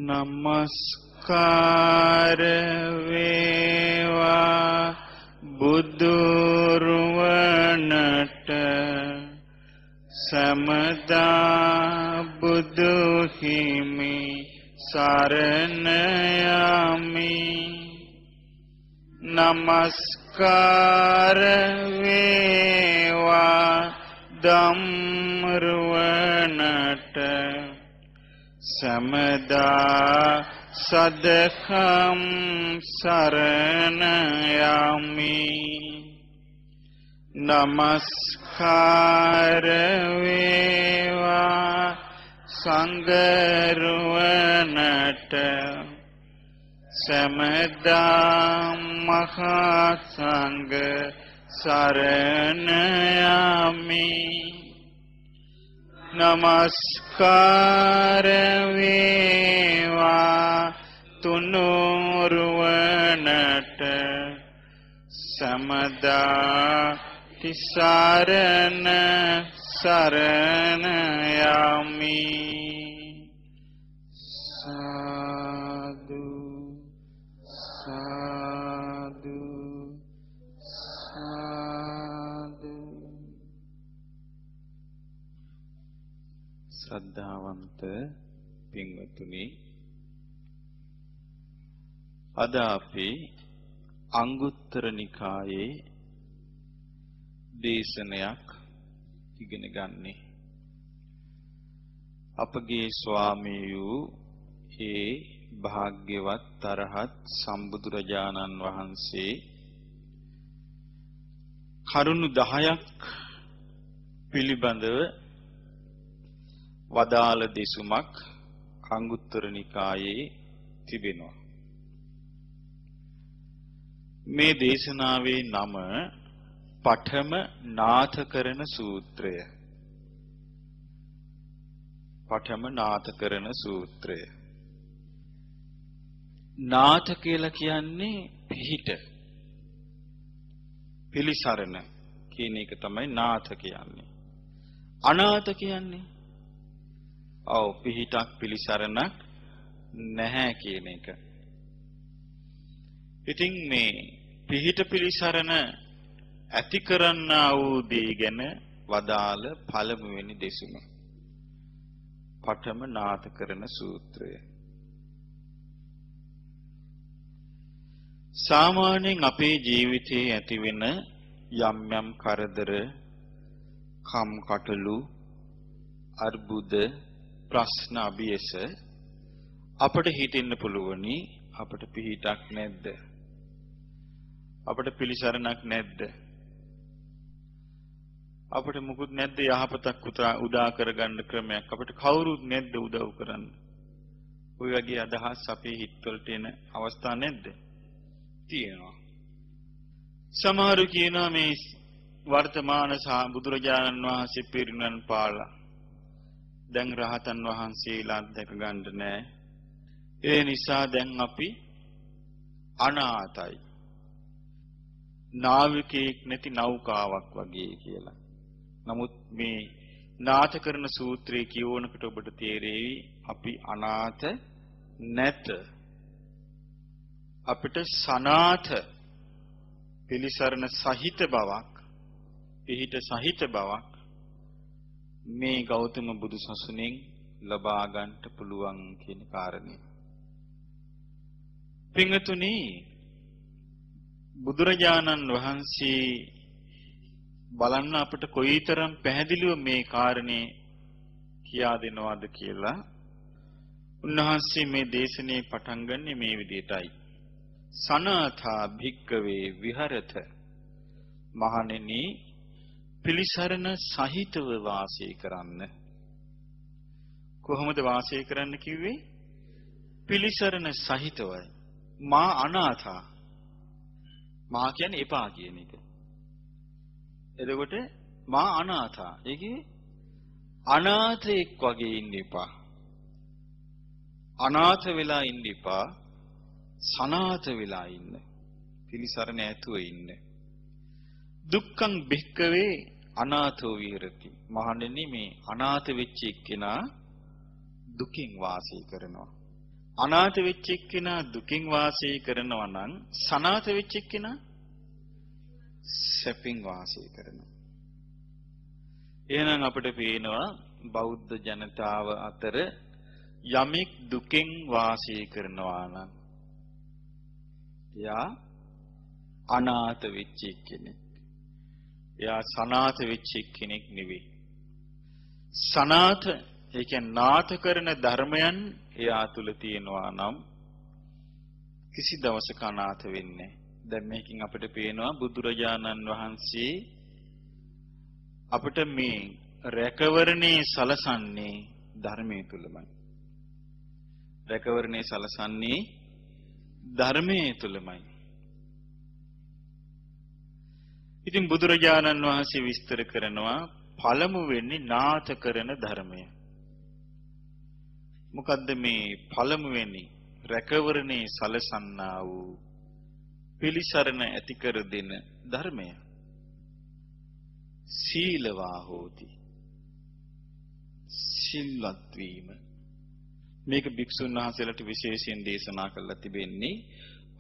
නමස්කාර වේවා බුදුරුවනට සමදා බුදු හිමි සරණ යමි. නමස්කාර වේවා ධම්මරුවනට සමදා සදකම් සරණ යමි. නමස්කාර වේවා සංඝරුවනට සමදා මහා සංඝ සරණ යමි. නමස්කාර වේවා තුනුරුවනට සමදා තිසරණ සරණ යමි. සාදු සාදු සාදු. ශ්‍රද්ධාවන්ත පින්වතුනි, අද අපි අංගුත්තර නිකායේ දේශනයක් ඉගෙන ගන්නේ. අපගේ ස්වාමී වූ ඒ භාග්‍යවත් තරහත් සම්බුදුරජාණන් වහන්සේ කරුණු 10ක් පිළිබඳව වදාළ දෙසුමක් අංගුත්තර නිකායේ තිබෙනවා. මේ දේශනාවේ නම පඨම නාථකරණ සූත්‍රය. පඨම නාථකරණ සූත්‍රය. නාථ කියලා කියන්නේ පිහිට, පිලිසරණ කියන එක තමයි නාථ කියන්නේ. අනාථ කියන්නේ පිහිටක් පිලිසරණක් නැහැ කියන එක. ඉතින් මේ පිහිට පිලිසරණ ඇති කරන්නා වූ දේ ගැන වදාළ පළමුවෙනි දෙසුම පඨම නාථකරණ සූත්‍රය. සාමාන්‍යයෙන් අපේ ජීවිතයේ ඇතිවෙන යම් යම් කරදර, කම්කටොළු, අර්බුද, ප්‍රශ්න, අභියස අපට හිතෙන්න පුළුවනි අපට පිහිටක් නැද්ද? අපට පිළිසරණක් නැද්ද? අපට මුකුත් නැද්ද? යහපතක් උදා කරගන්න ක්‍රමයක් අපට කවුරුත් නැද්ද උදව් කරන්න? ඔය වගේ අදහස් අපේ හිතවලට එන අවස්ථා නැද්ද? තියෙනවා. සමහරු කියනවා මේ වර්තමාන බුදුරජාණන් වහන්සේ පිරිනිවන් පාලා දැන් රහතන් වහන්සේලා දැක ගන්න නැහැ. ඒ නිසා දැන් අපි අනාථයි. නාවිකයෙක් නැති නෞකාවක් වගේ කියලා. නමුත් මේ නාථකරණ සූත්‍රය කියවනකොට ඔබට තේරෙයි අපි අනාථ නැත. අපිට සනාථ පිළිසරණ සහිත බවක්, පිහිට සහිත බවක් මේ ගෞතම බුදු සසුනෙන් ලබා ගන්නට පුළුවන් කියන කාරණේ. පින්වතුනි, බුදුරජාණන් වහන්සේ බලන්න අපිට කොයිතරම් පැහැදිලිව මේ කාරණේ කියා දෙනවද කියලා. උන්වහන්සේ මේ දේශනේ පටන් ගන්නේ මේ විදිහටයි. සනාථා භික්කවේ විහරත. මහණෙනි, පිළිසරණ සහිතව වාසය කරන්න. කොහොමද වාසය කරන්න කිව්වේ? පිළිසරණ සහිතවයි. මා අනාථා. මා කියන්නේ එපා කියන එක. එතකොට මා අනාථා. ඒකේ අනාථයෙක් වගේ ඉන්න එපා. අනාථ වෙලා ඉන්න එපා. සනාථ වෙලා ඉන්න. පිළිසරණ ඇතුව ඉන්න. දුක්ඛං භික්ඛවේ අනාථෝ විහෙරති. මහණෙනි, මේ අනාථ වෙච්ච එක්කෙනා දුකින් වාසය කරනවා. අනාථ වෙච්ච එක්කිනා දුකින් වාසය කරනවා නම් සනාථ වෙච්ච එක්කිනා සැපින් වාසය කරනවා. එහෙනම් අපිට පේනවා බෞද්ධ ජනතාව අතර යමෙක් දුකෙන් වාසය කරනවා නම් එයා අනාථ වෙච්ච කෙනෙක්. එයා සනාථ වෙච්ච කෙනෙක් නෙවෙයි. සනාථ ඒ කියන්නේ නාථ කරන ධර්මයන් එයා තුල තියෙනවා නම් කිසි දවසක අනාථ වෙන්නේ නැහැ. දැන් මේකෙන් අපිට පේනවා බුදුරජාණන් වහන්සේ අපිට මේ රැකවරණේ සලසන්නේ ධර්මයේ තුලමයි. රැකවරණේ සලසන්නේ ධර්මයේ තුලමයි. ඉතින් බුදුරජාණන් වහන්සේ විස්තර කරනවා පළමු වෙන්නේ නාථ කරන ධර්මය. මොකද්ද මේ පළමු වෙන්නේ? රැකවරණේ සලසන්නා වූ පිළිසරණ ඇති කර දෙන ධර්මය. සීලවා හෝති. සිල්වත් වීම. මේක භික්ෂුන් වහන්සේලාට විශේෂයෙන් දේශනා කරලා තිබෙන්නේ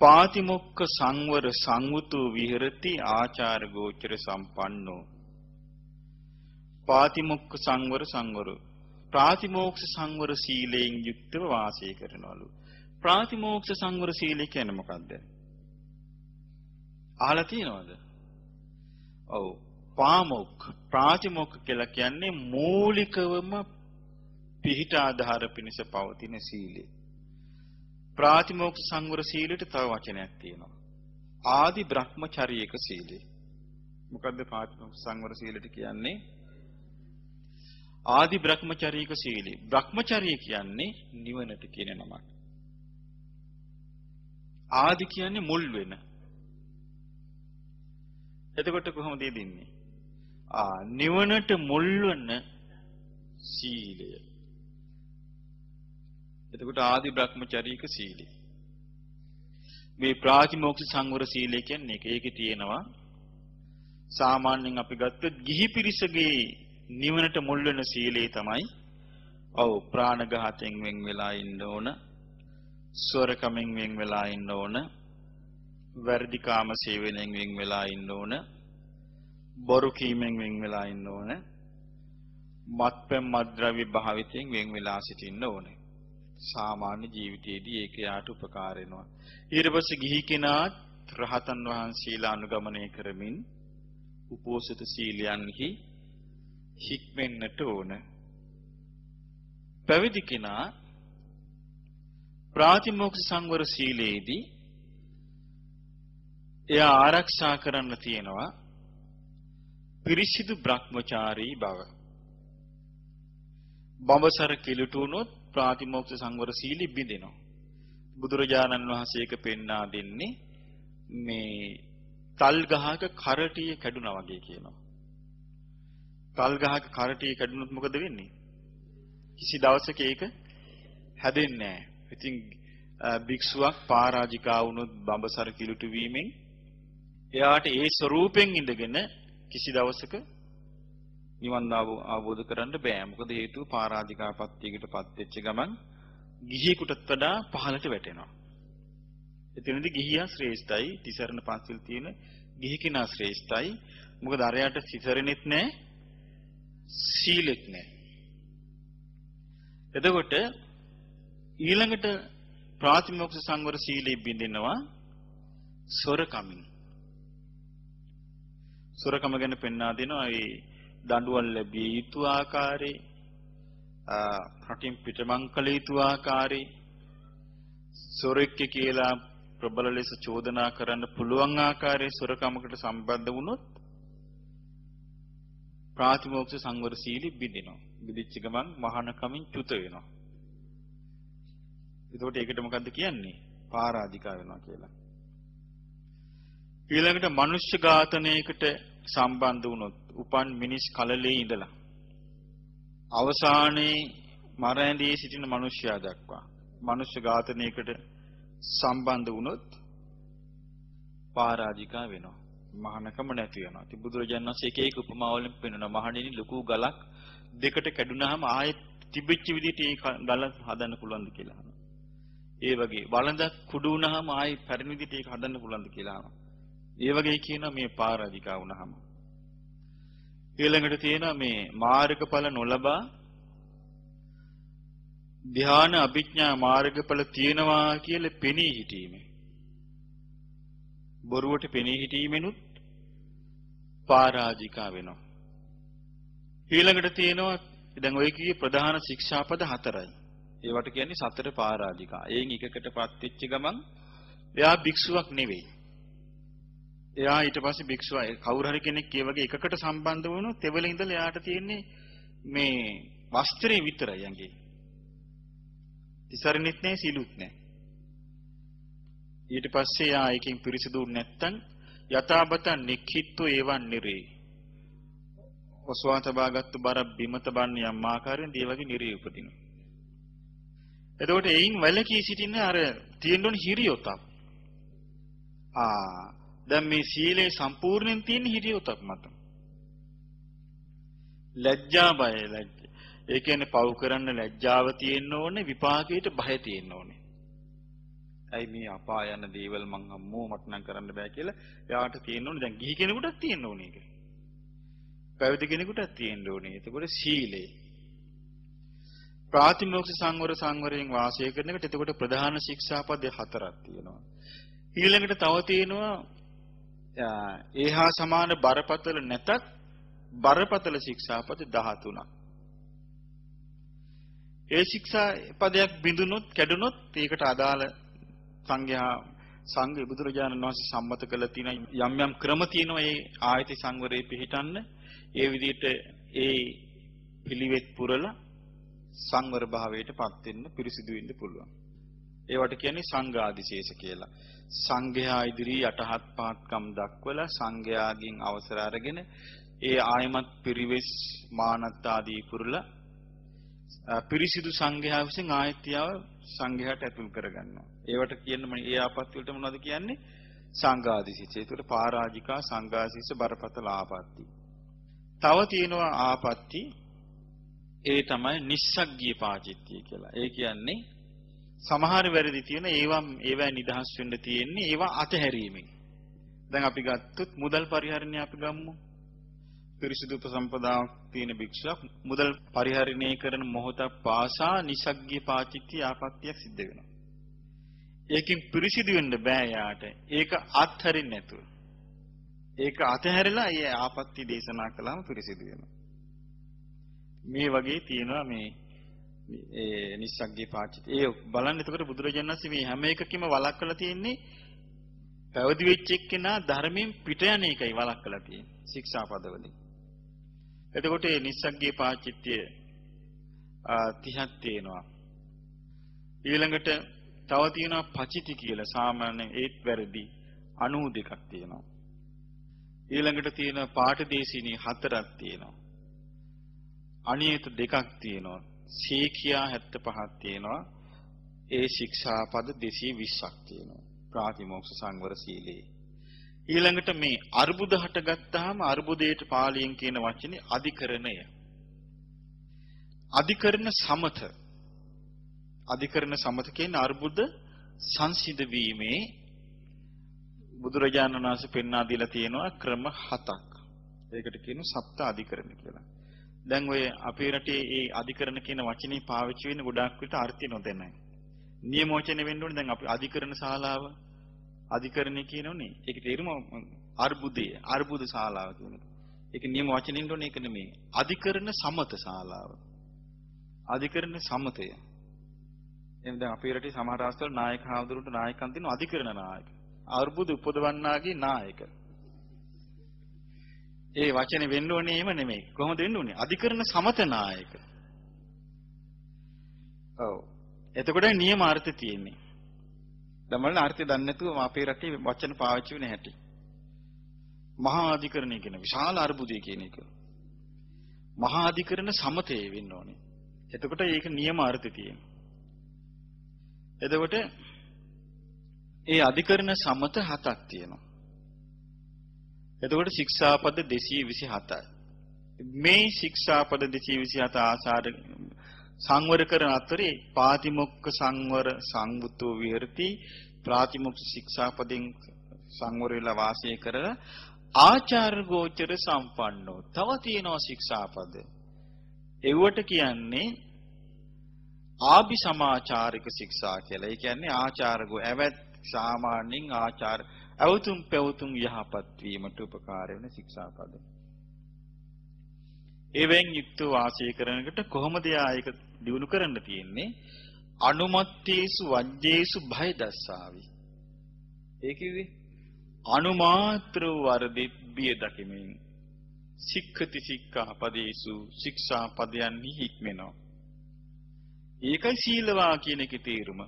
පාතිමොක්ඛ සංවර සංවුතු විහෙරති ආචාර ගෝචර සම්පන්නෝ. පාතිමොක්ඛ සංවර සංවර ප්‍රාතිමෝක්ෂ සංවර සීලයෙන් යුක්තව වාසය කරනවලු. ප්‍රාතිමෝක්ෂ සංවර සීලය කියන්නේ මොකක්ද? අහලා තියෙනවද? ඔව්. පාමොක්ඛ ප්‍රාතිමොක්ඛ කියලා කියන්නේ මූලිකවම පිහිට ආධාර පිණිස පවතින සීලය. ප්‍රාතිමෝක්ෂ සංවර සීලයට තව වචනයක් තියෙනවා. ආදි බ්‍රහ්මචර්යයක සීලය. මොකද්ද ප්‍රාතිමෝක්ෂ සංවර සීලයට කියන්නේ? ආදි බ්‍රහ්මචර්යයක සීලය. බ්‍රහ්මචර්ය කියන්නේ නිවනට කියන නමක්. ආදි කියන්නේ මුල් වෙන. එතකොට කොහොමද දෙන්නේ? නිවනට මුල් වෙන සීලය. එතකොට ආදි බ්‍රහ්මචර්යයක සීලය. මේ ප්‍රාතිමෝක්ෂ සංවර සීලය කියන්නේ ඒකේ තියෙනවා. සාමාන්‍යයෙන් අපි ගත්තොත් ගිහි පිරිසගේ නිවනට මුල් වෙන සීලය තමයි ප්‍රාණඝාතයෙන් වෙන් වෙලා ඉන්න ඕන, සොරකමෙන් වෙන් වෙලා ඉන්න ඕන, වැරදි කාම සේවනයෙන් වෙන් වෙලා ඉන්න ඕන, බොරු කීමෙන් වෙන් වෙලා ඉන්න ඕන, මත්පැන් මත්ද්‍රව්‍ය භාවිතයෙන් වෙන් වෙලා සිටින්න ඕනේ. සාමාන්‍ය ජීවිතයේදී ඒක යාට උපකාර වෙනවා. ඊට පස්සේ ගිහි කෙනාත් රහතන් වහන්සේලා අනුගමනය කරමින් උපෝසත සීලයන්හි හික්මෙන්නට ඕන. පැවිදි කෙනා ප්‍රාතිමෝක්ෂ සංවර සීලයේදී එයා ආරක්ෂා කරන්න තියෙනවා පිරිසිදු බ්‍රහ්මචාරී බව. බඹසර කිලුටුනොත් ප්‍රාතිමෝක්ෂ සංවර සීලෙ බිඳෙනවා. බුදුරජාණන් වහන්සේ ඒක පෙන්වා දෙන්නේ මේ තල් ගහක කරටිය කැඩුනා වගේ කියනවා. තල් ගහක කරටිය කැඩුනොත් මොකද වෙන්නේ? කිසි දවසක ඒක හැදෙන්නේ නැහැ. ඉතින් භික්ෂුවක් පරාජිකා වුණොත් බඹසර කිලුටු වීමෙන් එයාට ඒ ස්වરૂපෙන් ඉඳගෙන කිසි දවසක නිවන් අවබෝධ කරන්න බෑ. මොකද හේතුව පරාජිකාපත්තියකටපත් වෙච්ච ගමන් ගිහියෙකුටත් වඩා පහළට වැටෙනවා. එතනදී ගිහියා ශ්‍රේෂ්ඨයි. තිසරණ පන්සිල් තියෙන ගිහි කෙනා ශ්‍රේෂ්ඨයි. මොකද අරයට තිසරණෙත් නැහැ, සීලෙත් නැහැ. එතකොට ඊළඟට ප්‍රාතිමෝක්ෂ සංවර සීලෙ බින්දිනවා සොරකමින්. සොරකම ගැන පෙන්වා දෙනවා ඒ දඬුවම් ලැබිය යුතු ආකාරය, රටින් පිටමං කළ යුතු ආකාරය, සොරෙක් කියලා ප්‍රබල ලෙස චෝදනා කරන්න පුළුවන් ආකාරයේ සොරකමකට සම්බන්ධ වුණොත් ප්‍රාතිමෝක්ෂ සංවර සීලෙ බින්දිනවා. බිදිච්ච ගමන් මහානකමින් චුත වෙනවා. එතකොට ඒකට මොකද්ද කියන්නේ? පරාජිකා වෙනවා කියලා. ඊළඟට මනුෂ්‍ය ඝාතනයකට සම්බන්ධ වුණොත් උපන් මිනිස් කලලේ ඉඳලා අවසානයේ මරණදී සිටින මිනිසයා දක්වා මනුෂ්‍ය ඝාතනයකට සම්බන්ධ වුණොත් පරාජිකා වෙනවා. මහානකම නැති වෙනවා. ඉතින් බුදුරජාණන් වහන්සේ එක එක උපමා වලින් පෙන්වනවා. මහණෙනි ලොකු ගලක් දෙකට කැඩුනහම ආයෙත් තිබෙච්ච විදිහට ඒ ගල හදන්න පුළුවන්ද කියලා අහනවා. ඒ වගේ වළඳක් කුඩු වුණාම ආයි පැරණි විදිහට ඒක හදන්න පුළුවන්ද කියලා අහනවා. ඒ වගේ කියනවා මේ පරාජිකා වුණාම. ඊළඟට තියෙනවා මේ මාර්ගඵල නොලබා ධ්‍යාන අභිඥා මාර්ගඵල තියෙනවා කියලා පෙනී හිටීමේ. බොරුවට පෙනී හිටීමෙනුත් පරාජිකා වෙනවා. ඊළඟට තියෙනවා දැන් ඔය කියේ ප්‍රධාන ශික්ෂාපද 4යි. ඒවට කියන්නේ සතර පරාජිකා. එයින් එකකටපත් වෙච්ච ගමන් එයා භික්ෂුවක් නෙවෙයි. එයා ඊට පස්සේ භික්ෂුව කවුරු හරි කෙනෙක් ඒ වගේ එකකට සම්බන්ධ වුණොත් එවල ඉඳලා එයාට තියෙන්නේ මේ වස්ත්‍රේ විතරයි යන්නේ. තිසරණෙත් නැහැ සීලුත් නැහැ. ඊට පස්සේ එයා එකකින් පිරිසිදු නැත්තම් යථාබත නික්ඛිත්ව ඒවන් නිරේ. ඔස්වාතබාගත්තු බර බිමත බන්නේ යම් ආකාරයෙන් ඒ වගේ නිරේ උපදිනවා. එතකොට එයින් වැළකී සිටින්නේ අර තියෙන්න ඕන හිරියොතක්. දැන් මේ සීලේ සම්පූර්ණයෙන් තියෙන හිරියොතක් මත. ලැජ්ජා බය ලැජ්ජ. ඒ කියන්නේ පව් කරන්න ලැජ්ජාව තියෙන්න ඕනේ විපාකයට බය තියෙන්න ඕනේ. ඇයි මේ අපාය යන දේවල් මං අම්මෝ මට නම් කරන්න බෑ කියලා එයාට තියෙන්න ඕනේ. දැන් ගිහි කෙනෙකුටත් තියෙන්න ඕනේ ඒක. පැවිදි කෙනෙකුටත් තියෙන්න ඕනේ. එතකොට සීලේ ප්‍රාතිමෝක්ෂ සංවරයෙන් වාසය කරන එකට එතකොට ප්‍රධාන ශික්ෂාපද 4ක් තියෙනවා. ඊළඟට තව තියෙනවා ඒහා සමාන බරපතල නැතත් බරපතල ශික්ෂාපද 13ක්. ඒ ශික්ෂා පදයක් බිඳුනොත් කැඩුනොත් ඒකට අදාළ සංඝ බුදුරජාණන් වහන්සේ සම්මත කළ තියෙන යම් ක්‍රම තියෙනවා ඒ ආයති සංවරේ පිළිටන්න. ඒ විදිහට ඒ පිළිවෙත් පුරලා සංවර භාවයට පත් වෙන්න පිරිසිදු වෙන්න පුළුවන්. ඒවට කියන්නේ සංඝාදිශේෂ කියලා. සංඝයා ඉදිරි යටහත් පහත්කම් දක්වලා සංඝයාගෙන් අවසර අරගෙන ඒ ආයමත් පිරිවෙස් මානත් ආදී පුරලා පිරිසිදු සංඝයා විසින් ආයතියව සංඝයාට ඇතුල් කරගන්නවා. ඒවට කියන්නේ ඒ ආපත් වලට මොනවද කියන්නේ? සංඝාදිශේෂ. ඒකට පරාජිකා සංඝාදිශේෂ බරපතල ආපත්‍ති. තව තියෙනවා ආපත්‍ති ඒ තමයි නිස්සග්ගී පාචිත්‍ය කියලා. ඒ කියන්නේ සමහර වැරදි තියෙන ඒවා නිදහස් වෙන්න තියෙන්නේ ඒවා අතහැරීමෙන්. දැන් අපි ගත්තොත් මුදල් පරිහරණය අපි ගමු. පිරිසිදු උපසම්පදාවක් තියෙන භික්ෂුවක් මුදල් පරිහරණය කරන මොහොතක් පාසා නිස්සග්ගී පාචිත්‍ය ආපත්‍යක් සිද්ධ වෙනවා. ඒකෙන් පිරිසිදු වෙන්න බෑ යාට. ඒක අත්හරින්න නැතුව. ඒක අතහැරලා ඒ ආපත්‍ය දේශනා කළාම පිරිසිදු වෙනවා. මේ වගේ තියෙනවා මේ නිස්සග්ගී පාචිත. ඒ බලන්න එතකොට බුදුරජාණන් වහන්සේ මේ හැම එකකම වළක්වලා තියෙන්නේ පැවිදි වෙච්ච එක්කෙනා ධර්මයෙන් පිට යන එකයි වළක්වලා තියෙන්නේ ශික්ෂාපදවලින්. එතකොට මේ නිස්සග්ගී පාචිත්‍ය 30ක් තියෙනවා. ඊළඟට තව තියෙනවා පචිති කියලා සාමාන්‍යයෙන් ඒත් වැරදි 92ක් තියෙනවා. ඊළඟට තියෙනවා පාඨදේශිනී 4ක් තියෙනවා. අනියත 2ක් තියෙනවා. සීකියා 75ක් තියෙනවා. ඒ ශික්ෂාපද 220ක් තියෙනවා. ප්‍රාතිමෝක්ෂ සංවර සීලේ. ඊළඟට මේ අර්බුද හටගත්තාම අර්බුදයට පාලියෙන් කියන වචනේ අධිකරණය. අධිකරණ සමත. අධිකරණ සමත කියන්නේ අර්බුද සංසිඳ වීමේ බුදුරජාණන් වහන්සේ පෙන්වා දීලා තියෙනවා ක්‍රම 7ක්. ඒකට කියනවා සප්ත අධිකරණ කියලා. දැන් ඔය අපේ රටේ ඒ අධිකරණ කියන වචනේ පාවිච්චි වෙන්නේ ගොඩාක් විට අර්ථය නොදැනයි. නියමෝචන වෙන්න ඕනේ. දැන් අපි අධිකරණ ශාලාව අධිකරණය කියනෝනේ. ඒකේ තේරුම අර්බුද ශාලාව කියන එක. ඒක නියම වචනින් ඕනේ ඒක නෙමෙයි. අධිකරණ සමත ශාලාව. අධිකරණ සමතය. එහෙනම් දැන් අපේ රටේ සමහර ආස්තවල නායක හාමුදුරුවන්ට නායකයන් දෙනවා අධිකරණ නායක. අර්බුද උපදවන්නාගේ නායක. ඒ වචනේ වෙන්න ඕනේ එහෙම නෙමෙයි. කොහොමද වෙන්න ඕනේ? අධිකරණ සමත නායක. ඔව්. එතකොට නියම අර්ථය තියෙන්නේ. දැන් අර්ථය දන්නේ නැතුව අපේ රටේ වචන පාවිච්චි වෙන හැටි. මහා අධිකරණය කියන විශාල අර්බුදය කියන එක. මහා අධිකරණ සමතේ වෙන්න ඕනේ. එතකොට ඒක නියම අර්ථය තියෙනවා. එතකොට ඒ අධිකරණ සමත 7ක් තියෙනවා. එතකොට ශික්ෂාපද 227යි. මේ ශික්ෂාපද 227 ආසාර සංවර කරන අතරේ පාතිමොක්ඛ සංවර සංවුතෝ විහෙරති ප්‍රාතිමොක්ඛ ශික්ෂාපදෙන් සංවර වෙලා වාසය කරලා ආචාර ගෝචර සම්පන්නෝ තව තියෙනවා ශික්ෂාපද. ඒවට කියන්නේ ආභි සමාචාරික ශික්ෂා කියලා. ඒ කියන්නේ ආචාරගෝ ඇවත් සාමාන්‍යයෙන් ආචාර අවතුම් පැවතුම් යහපත් වීමට උපකාර වෙන ශික්ෂාපද. එවෙන් යුක්ත වාසය කරනකොට කොහොමද ආයක දිනු කරන්න තියෙන්නේ? අනුමත්තේසු වජ්ජේසු භය දස්සාවි. ඒ කිව්වේ අනුමාත්‍ර වරදි බිය දකිමින් සික්ඛති සික්ඛාපදේසු ශික්ෂාපදයන්හි හික්මෙනවා. ඒකයි සීලවා කියන එකේ තේරුම.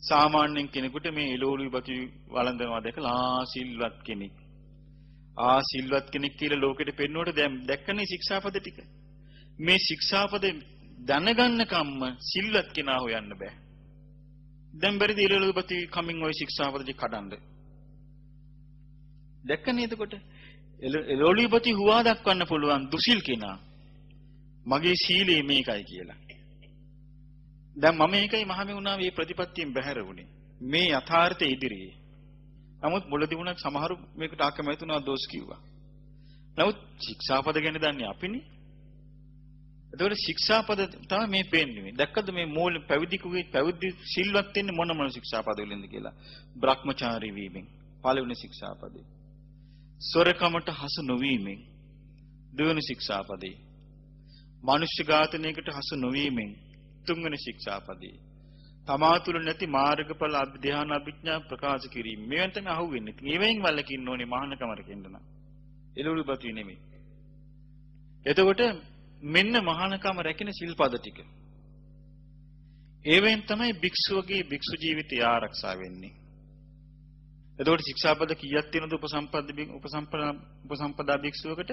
සාමාන්‍යයෙන් කෙනෙකුට මේ එළවලු බති වළඳනවා දැකලා සිල්වත් කෙනෙක්. සිල්වත් කෙනෙක් කියලා ලෝකෙට පෙන්වුවට දැන් දැක්කනේ ශික්ෂාපද ටික. මේ ශික්ෂාපද දැනගන්න කම්ම සිල්වත් කෙනා හොයන්න බෑ. දැන් බැරිද එළවලු බති කමින් ওই ශික්ෂාපද ටික කඩන්න. දැක්කනේ එතකොට එළවලු බති හුවා දක්වන්න පුළුවන් දුසිල් කෙනා. මගේ සීලය මේකයි කියලා. දැන් මම මේකයි මහමෙවුනා මේ ප්‍රතිපත්තියෙන් බැහැර වුණේ. මේ යථාර්ථය ඉදිරියේ. නමුත් මුලදී වුණත් සමහරු මේකට ආකමැති වුණා දෝෂ කිව්වා. නමුත් ශික්ෂාපද ගැන දන්නේ අපිනේ. ඒතකොට ශික්ෂාපද තමයි මේ පෙන්න්නේ. දැක්කද මේ මූල පැවිදි සිල්වත් වෙන්නේ මොන මොන ශික්ෂාපද වලින්ද කියලා. බ්‍රහ්මචාරී වීමෙන් පළවෙනි ශික්ෂාපදේ. සොරකමට හසු නොවීමෙන් දෙවෙනි ශික්ෂාපදේ. මනුෂ්‍ය ඝාතනයකට හසු නොවීමෙන් තුන්වෙනි ශික්ෂාපදේ. තමා තුළ නැති මාර්ගඵල අධ්‍යාන අභිඥා ප්‍රකාශ කිරීම. මේවෙන් තමයි අහුවෙන්නේ. මේවෙන් වලකින්න ඕනේ මහානකමර කෙන්දන. එළවලු බතු නෙමෙයි. එතකොට මෙන්න මහානකම රැකින සිල්පද ටික. ඒවෙන් තමයි භික්ෂුවගේ භික්ෂු ජීවිතය ආරක්ෂා වෙන්නේ. එතකොට ශික්ෂාපද කීයක් තියෙනවද උපසම්පදා භික්ෂුවකට?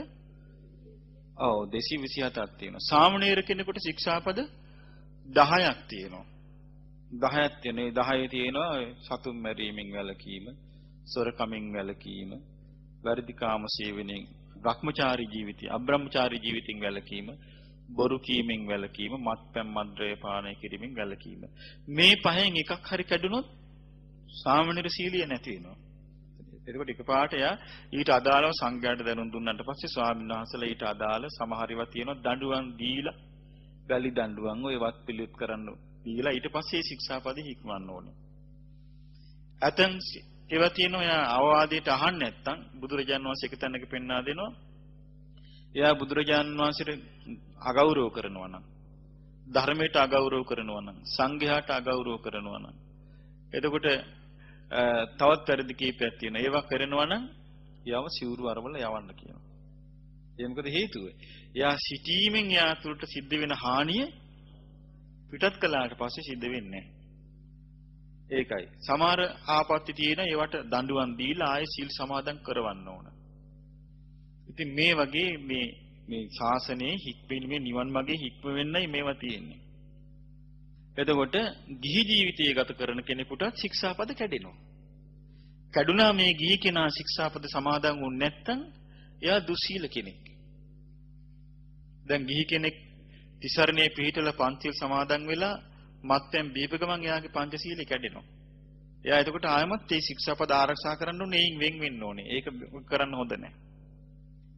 227ක් තියෙනවා. සාමණේර කෙනෙකුට ශික්ෂාපද 10ක් තියෙනවා. 10ක් තියෙනවා. 10 තියෙනවා සතුන් මැරීමෙන් වැළකීම, සොරකමින් වැළකීම, වැරදි කාම සේවනයෙන්, භ්‍රමචාරී ජීවිතය, අබ්‍රහ්මචාරී ජීවිතෙන් වැළකීම, බොරු කීමෙන් වැළකීම, මත්පැන් මද්ද්‍රව්‍ය පානය කිරීමෙන් වැළකීම. මේ පහෙන් එකක් හරි කැඩුනොත් සාමණේර සීලිය නැති වෙනවා. එතකොට එකපාරට යා ඊට අදාළව සංඝයාට දැනුම් දුන්නාට පස්සේ ස්වාමීන් වහන්සේලා ඊට අදාළ සමහර ඒවා තියෙනවා දඬුවම් දීලා වැලි දඬුවම් ඔයවත් පිළිත් කරන්න දීලා ඊට පස්සේ ශික්ෂාපදෙ හික්මවන්න ඕනේ. ඇතන් ඒවා තියෙනවා යා අවවාදයට අහන්න නැත්නම් බුදුරජාණන් වහන්සේ එක තැනක පෙන්වා දෙනවා. එයා බුදුරජාණන් වහන්සේට අගෞරව කරනවා නම්, ධර්මයට අගෞරව කරනවා නම්, සංඝයාට අගෞරව කරනවා නම්, එතකොට තවත් වැඩි කීපයක් තියෙනවා. ඒවා කරනවා නම් යව සිවුරු අරවල යවන්න කියනවා. ඒ මොකද හේතුව? එයා සිටීමෙන් යා තුළට සිද්ධ වෙන හානිය පිටත් කළාට පස්සේ සිද්ධ වෙන්නේ නැහැ. ඒකයි. සමහර ආපත්‍ති තියෙන ඒවට දඬුවම් දීලා ආයෙ සීල් සමාදන් කරවන්න ඕන. ඉතින් මේ වගේ මේ ශාසනයේ හික්මීමේ නිවන් මාගේ හික්ම වෙන්නයි මේවා තියෙන්නේ. එතකොට ගිහි ජීවිතය ගත කරන කෙනෙකුට ශික්ෂාපද කැඩෙනවා. කැඩුනා මේ ගිහි කෙනා ශික්ෂාපද සමාදන් වුනේ නැත්නම් එයා දුස්සීල කෙනෙක්. දැන් ගිහි කෙනෙක් තිසරණේ පිළිහිටලා පංචශීල සමාදන් වෙලා මත්යෙන් බීප ගමන් එයාගේ පංචශීලය කැඩෙනවා. එයා එතකොට ආයමත් මේ ශික්ෂාපද ආරක්ෂා කරන්න ඕනේ, එයින් වෙන් වෙන්න ඕනේ. ඒක කරන්න හොඳ නැහැ.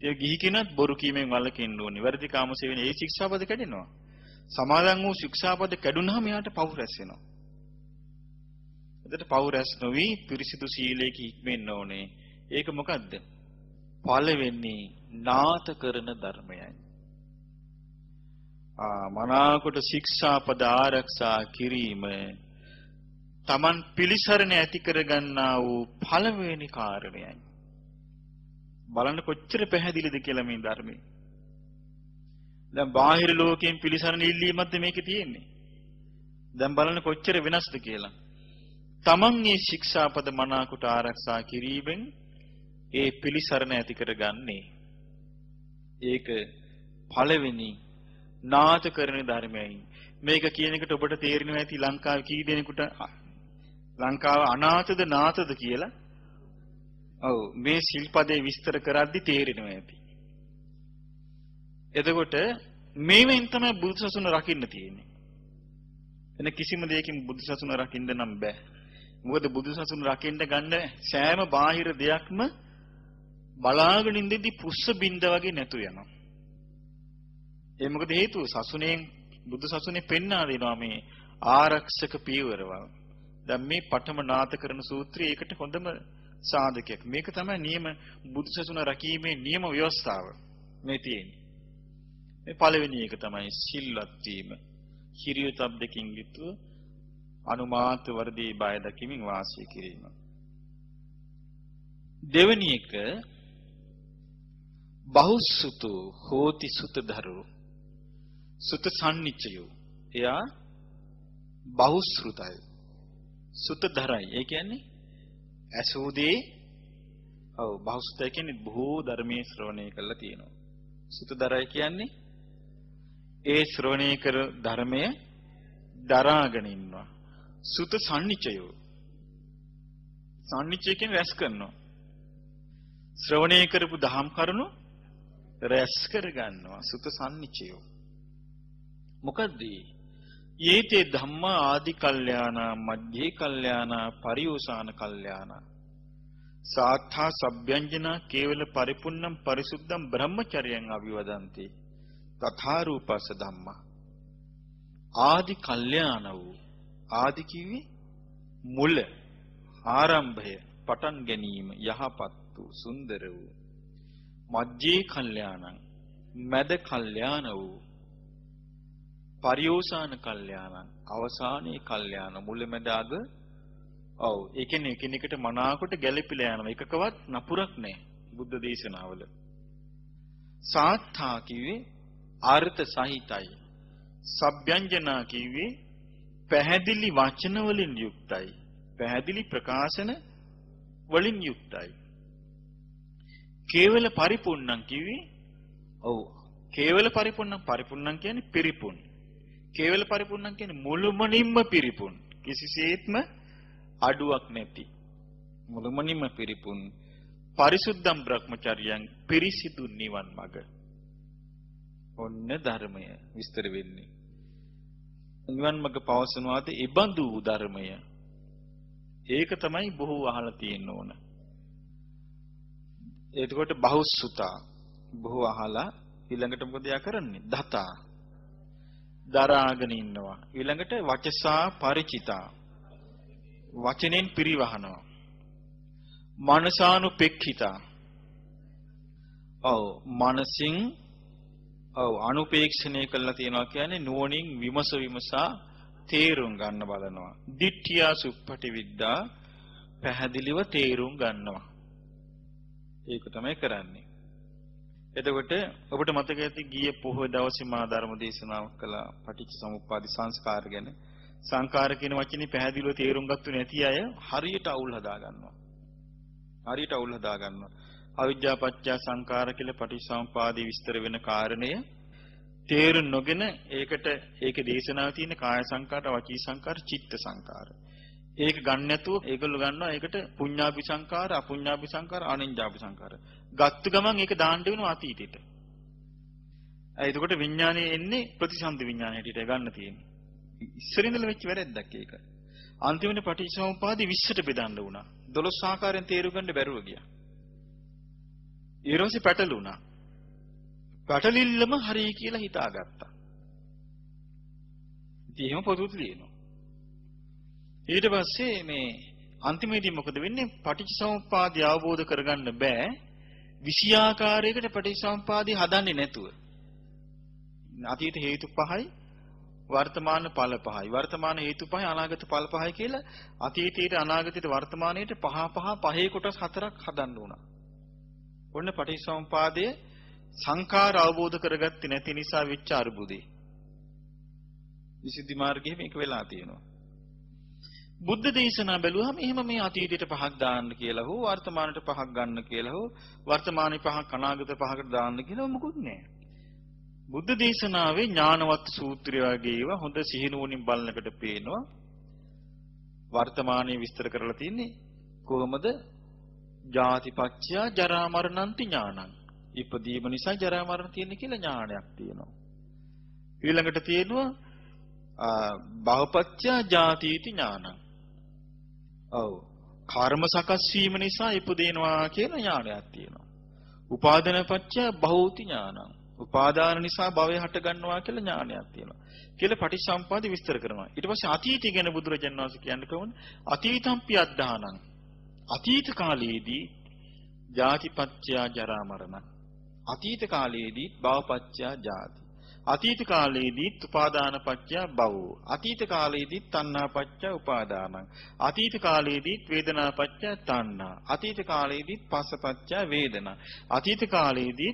ඒ ගිහි කෙනත් බොරු කීමෙන් වළකින්න ඕනේ. වැරදි කාමසේවනේ ඒ ශික්ෂාපද කැඩෙනවා. සමාදන් වූ ශික්ෂාපද කැඩුනහම එයාට පව් රැස් වෙනවා. එතකොට පව් රැස් නොවි පිරිසිදු සීලයක හික්මෙන්න ඕනේ. ඒක මොකද්ද? පළවෙනි නාත කරන ධර්මයයි. මනාකොට ශික්ෂාපද ආරක්ෂා කිරීම Taman පිළිසරණ ඇති කරගන්නා වූ පළවෙනි කාරණයයි. බලන්න කොච්චර පැහැදිලිද කියලා මේ ධර්මයේ. දැන් බාහිර ලෝකයෙන් පිළිසරණ ඉල්ලීමක්ද මේකේ තියෙන්නේ. දැන් බලන්න කොච්චර වෙනස්ද කියලා. Taman මේ ශික්ෂාපද මනාකොට ආරක්ෂා කිරීමෙන් ඒ පිළිසරණ ඇති කරගන්නේ. ඒක පළවෙනි නාත කරන ධර්මයයි. මේක කියන එකට ඔබට තේරෙනවා ඇති ලංකාවේ කී දෙනෙකුට ලංකාව අනාථද නාථද කියලා. ඔව් මේ සිල්පදේ විස්තර කරද්දි තේරෙනවා ඇති. එතකොට මේවෙන් තමයි බුදුසසුන රකින්න තියෙන්නේ. එන කිසිම දෙයකින් බුදුසසුන රකින්න නම් බෑ. මොකද බුදුසසුන රකින්න ගන්න සෑම බාහිර දෙයක්ම බලාගෙන ඉඳිද්දි පුස්ස බින්ද වගේ නැතු යනවා. ඒ මොකද හේතුව සසුනේ බුදුසසුනේ පෙන්වා දෙනවා මේ ආරක්ෂක පීවරවල්. දැන් මේ පඨම නාත කරන සූත්‍රය ඒකට හොඳම සාධකයක්. මේක තමයි නියම බුදුසසුන රැකීමේ නියම ව්‍යවස්ථාව මේ තියෙන්නේ. මේ පළවෙනි එක තමයි සිල්වත් වීම. හිරියොතබ්දකින් යුතුව අනුමාත වර්ධී බය දකිමින් වාසය කිරීම. දෙවෙනි එක බහුසුතු හෝති සුතදරු. සුත සම්නිච්චයෝ. එයා බහුශ්‍රුතයි. සුතදරයි. ඒ කියන්නේ ඇසෝදී බහුශ්‍රුතයි කියන්නේ බොහෝ ධර්මයේ ශ්‍රවණය කළා තියෙනවා. සුතදරයි කියන්නේ ඒ ශ්‍රවණය කර ධර්මය දරාගෙන ඉන්නවා. සුත සම්නිච්චයෝ. සම්නිච්චය කියන්නේ රැස් කරනවා. ශ්‍රවණය කරපු දහම් කරුණු රැස් කර ගන්නවා. සුත සම්නිච්චයෝ. මොකද්ද? යේතේ ධම්මා ආදි කල්යාණා මධ්‍යේ කල්යාණා පරියෝසాన කල්යාණා සාත්තා සබ්බ්‍යංජනා කේවල පරිපුන්නම් පරිසුද්ධම් බ්‍රහ්මචර්යං අභිවදන්ති තථා රූපස්ස ධම්මා ආදි කල්යාණ වූ ආදි කිව්වේ මුල ආරම්භය පටන් ගැනීම යහපත් වූ සුන්දර වූ මධ්‍යේ කල්යාණං මැද කල්යාණ වූ පරියෝසాన කල්යාණං අවසානයේ කල්යාණ මුල මැද අග ඒ කියන්නේ එකිනෙකට මනාකොට ගැළපිලා යනවා එකකවත් නපුරක් නැහැ බුද්ධ දේශනාවල සාත්තා කිව්වේ අර්ථ සහිතයි සබ්යංජනා කිව්වේ පැහැදිලි වචන වලින් යුක්තයි පැහැදිලි ප්‍රකාශන වලින් යුක්තයි කේවල පරිපූර්ණං කිව්වේ කේවල පරිපූර්ණං කියන්නේ පිරිපුන් කේවල පරිපූර්ණං කියන්නේ මුළුමනින්ම පිරිපුන් කිසිසේත්ම අඩුවක් නැති මුළුමනින්ම පිරිපුන් පරිසුද්ධම් බ්‍රහ්මචර්යයන් පිරිසිදු නිවන් මඟ ඔන්න ධර්මය විස්තර වෙන්නේ නිවන් මඟ පවසනවාද ඉබඳු ධර්මය ඒක තමයි බොහෝ අහලා තියෙන්න ඕන එතකොට බහුසුතා බොහෝ අහලා ඊළඟට මොකද යා කරන්නේ දතා දරාගෙන ඉන්නවා ඊළඟට වචසා ಪರಿචිතා වචනෙන් පිරිවහනවා මනසානුපෙක්ඛිතා මනසින් අනුපේක්ෂණය කළා තියනවා කියන්නේ නුවණින් විමසා තේරුම් ගන්න බලනවා දිට්ඨියා සුප්පටි විද්දා පැහැදිලිව තේරුම් ගන්නවා ඒක තමයි කරන්නේ එතකොට ඔබට මතක ඇති ගිය පොහොය දවසේ මා ධර්ම දේශනාවක් කළා පටිච්ච සමුප්පාද සංස්කාර ගැන සංකාර කියන වචනේ පැහැදිලිව තේරුම් ගත්තු නැති අය හරියට අවුල් හදා ගන්නවා අවිද්‍යා පත්‍ය සංකාර කියලා පටිච්චසමුපාදේ විස්තර වෙන කාරණය තේරුම් නොගෙන ඒකේ දේශනාවේ තියෙන කාය සංකාර වචී සංකාර චිත්ත සංකාර ඒක ගන්න නැතුව ඒගොල්ලෝ ගන්නවා ඒකට පුඤ්ඤාභි සංකාර අපුඤ්ඤාභි සංකාර අනිඤ්ඤාභි සංකාර ගත්ත ගමන් ඒක දාන්න වෙනවා අතීතෙට එතකොට විඥානේ එන්නේ ප්‍රතිසන්දි විඥානයට ගන්න තියෙන්නේ ඉස්සර ඉඳලා වෙච්ච වැරද්දක් ඒක අන්තිමට පටිච්චසමුපාදේ 20ට බෙදන්න වුණා 12 ආකාරයෙන් තේරුම් ගන්න බැරුව ගියා ඊළඟට පැටලුණා පැටලිල්ලම හරි කියලා හිතාගත්තා ඉතින් එහෙම පොදුත් ලියනවා ඊට පස්සේ මේ අන්තිමේදී මොකද වෙන්නේ පටිච්චසමුප්පාදය අවබෝධ කරගන්න බෑ 20 ආකාරයකට පටිච්චසමුප්පාදය හදන්නේ නැතුව අතීත හේතු පහයි වර්තමාන ඵල පහයි වර්තමාන හේතු පහයි අනාගත ඵල පහයි කියලා අතීතයට අනාගතයට වර්තමානයට පහේ කොටස් හතරක් හදන්න උනා ඔන්න පටිච්චසමුපාදයේ සංඛාර අවබෝධ කරගත්තේ නැති නිසා වෙච්ච අරුබුදේ. විසුද්ධි මාර්ගයේ මේක වෙලා තියෙනවා. බුද්ධ දේශනා බැලුවහම එහෙම මේ අතීතයට පහක් දාන්න කියලා හෝ වර්තමානට පහක් ගන්න කියලා හෝ වර්තමානයේ පහක් අනාගත පහකට දාන්න කියලා මොකුත් නැහැ. බුද්ධ දේශනාවේ ඥානවත් සූත්‍රය වගේ ඒවා හොඳ සිහිනුවණින් බලනකොට පේනවා වර්තමානයේ විස්තර කරලා තියෙන්නේ කොහොමද ජාතිපච්චය ජරා මරණන්ති ඥානං ඉපදීම නිසා ජරා මරණ තියෙන කියලා ඥානයක් තියෙනවා ඊළඟට තියෙනවා බහුපච්චය ජාතිති ඥානං. ඔව්. කර්ම සකස් වීම නිසා ඉපදෙනවා කියන ඥානයක් තියෙනවා. උපාදානපච්චය බහූති ඥානං. උපාදාන නිසා භවය හට ගන්නවා කියලා ඥානයක් තියෙනවා. කියලා පටිච්චසමුප්පාද විස්තර කරනවා. ඊට පස්සේ අතීතය ගැන බුදුරජාණන් වහන්සේ කියන්නේ කොහොමද? අතීතම්පි අද්ධානං. අතීත කාලයේදී ජාතිපච්චය ජරා මරණ. අතීත කාලයේදී භවපච්චය ජාති. අතීත කාලයේදී උපාදානපච්චය භව. අතීත කාලයේදී තණ්හාපච්චය උපාදානං. අතීත කාලයේදී වේදනාපච්චය තණ්හා. අතීත කාලයේදී පස්සපච්චය වේදනා. අතීත කාලයේදී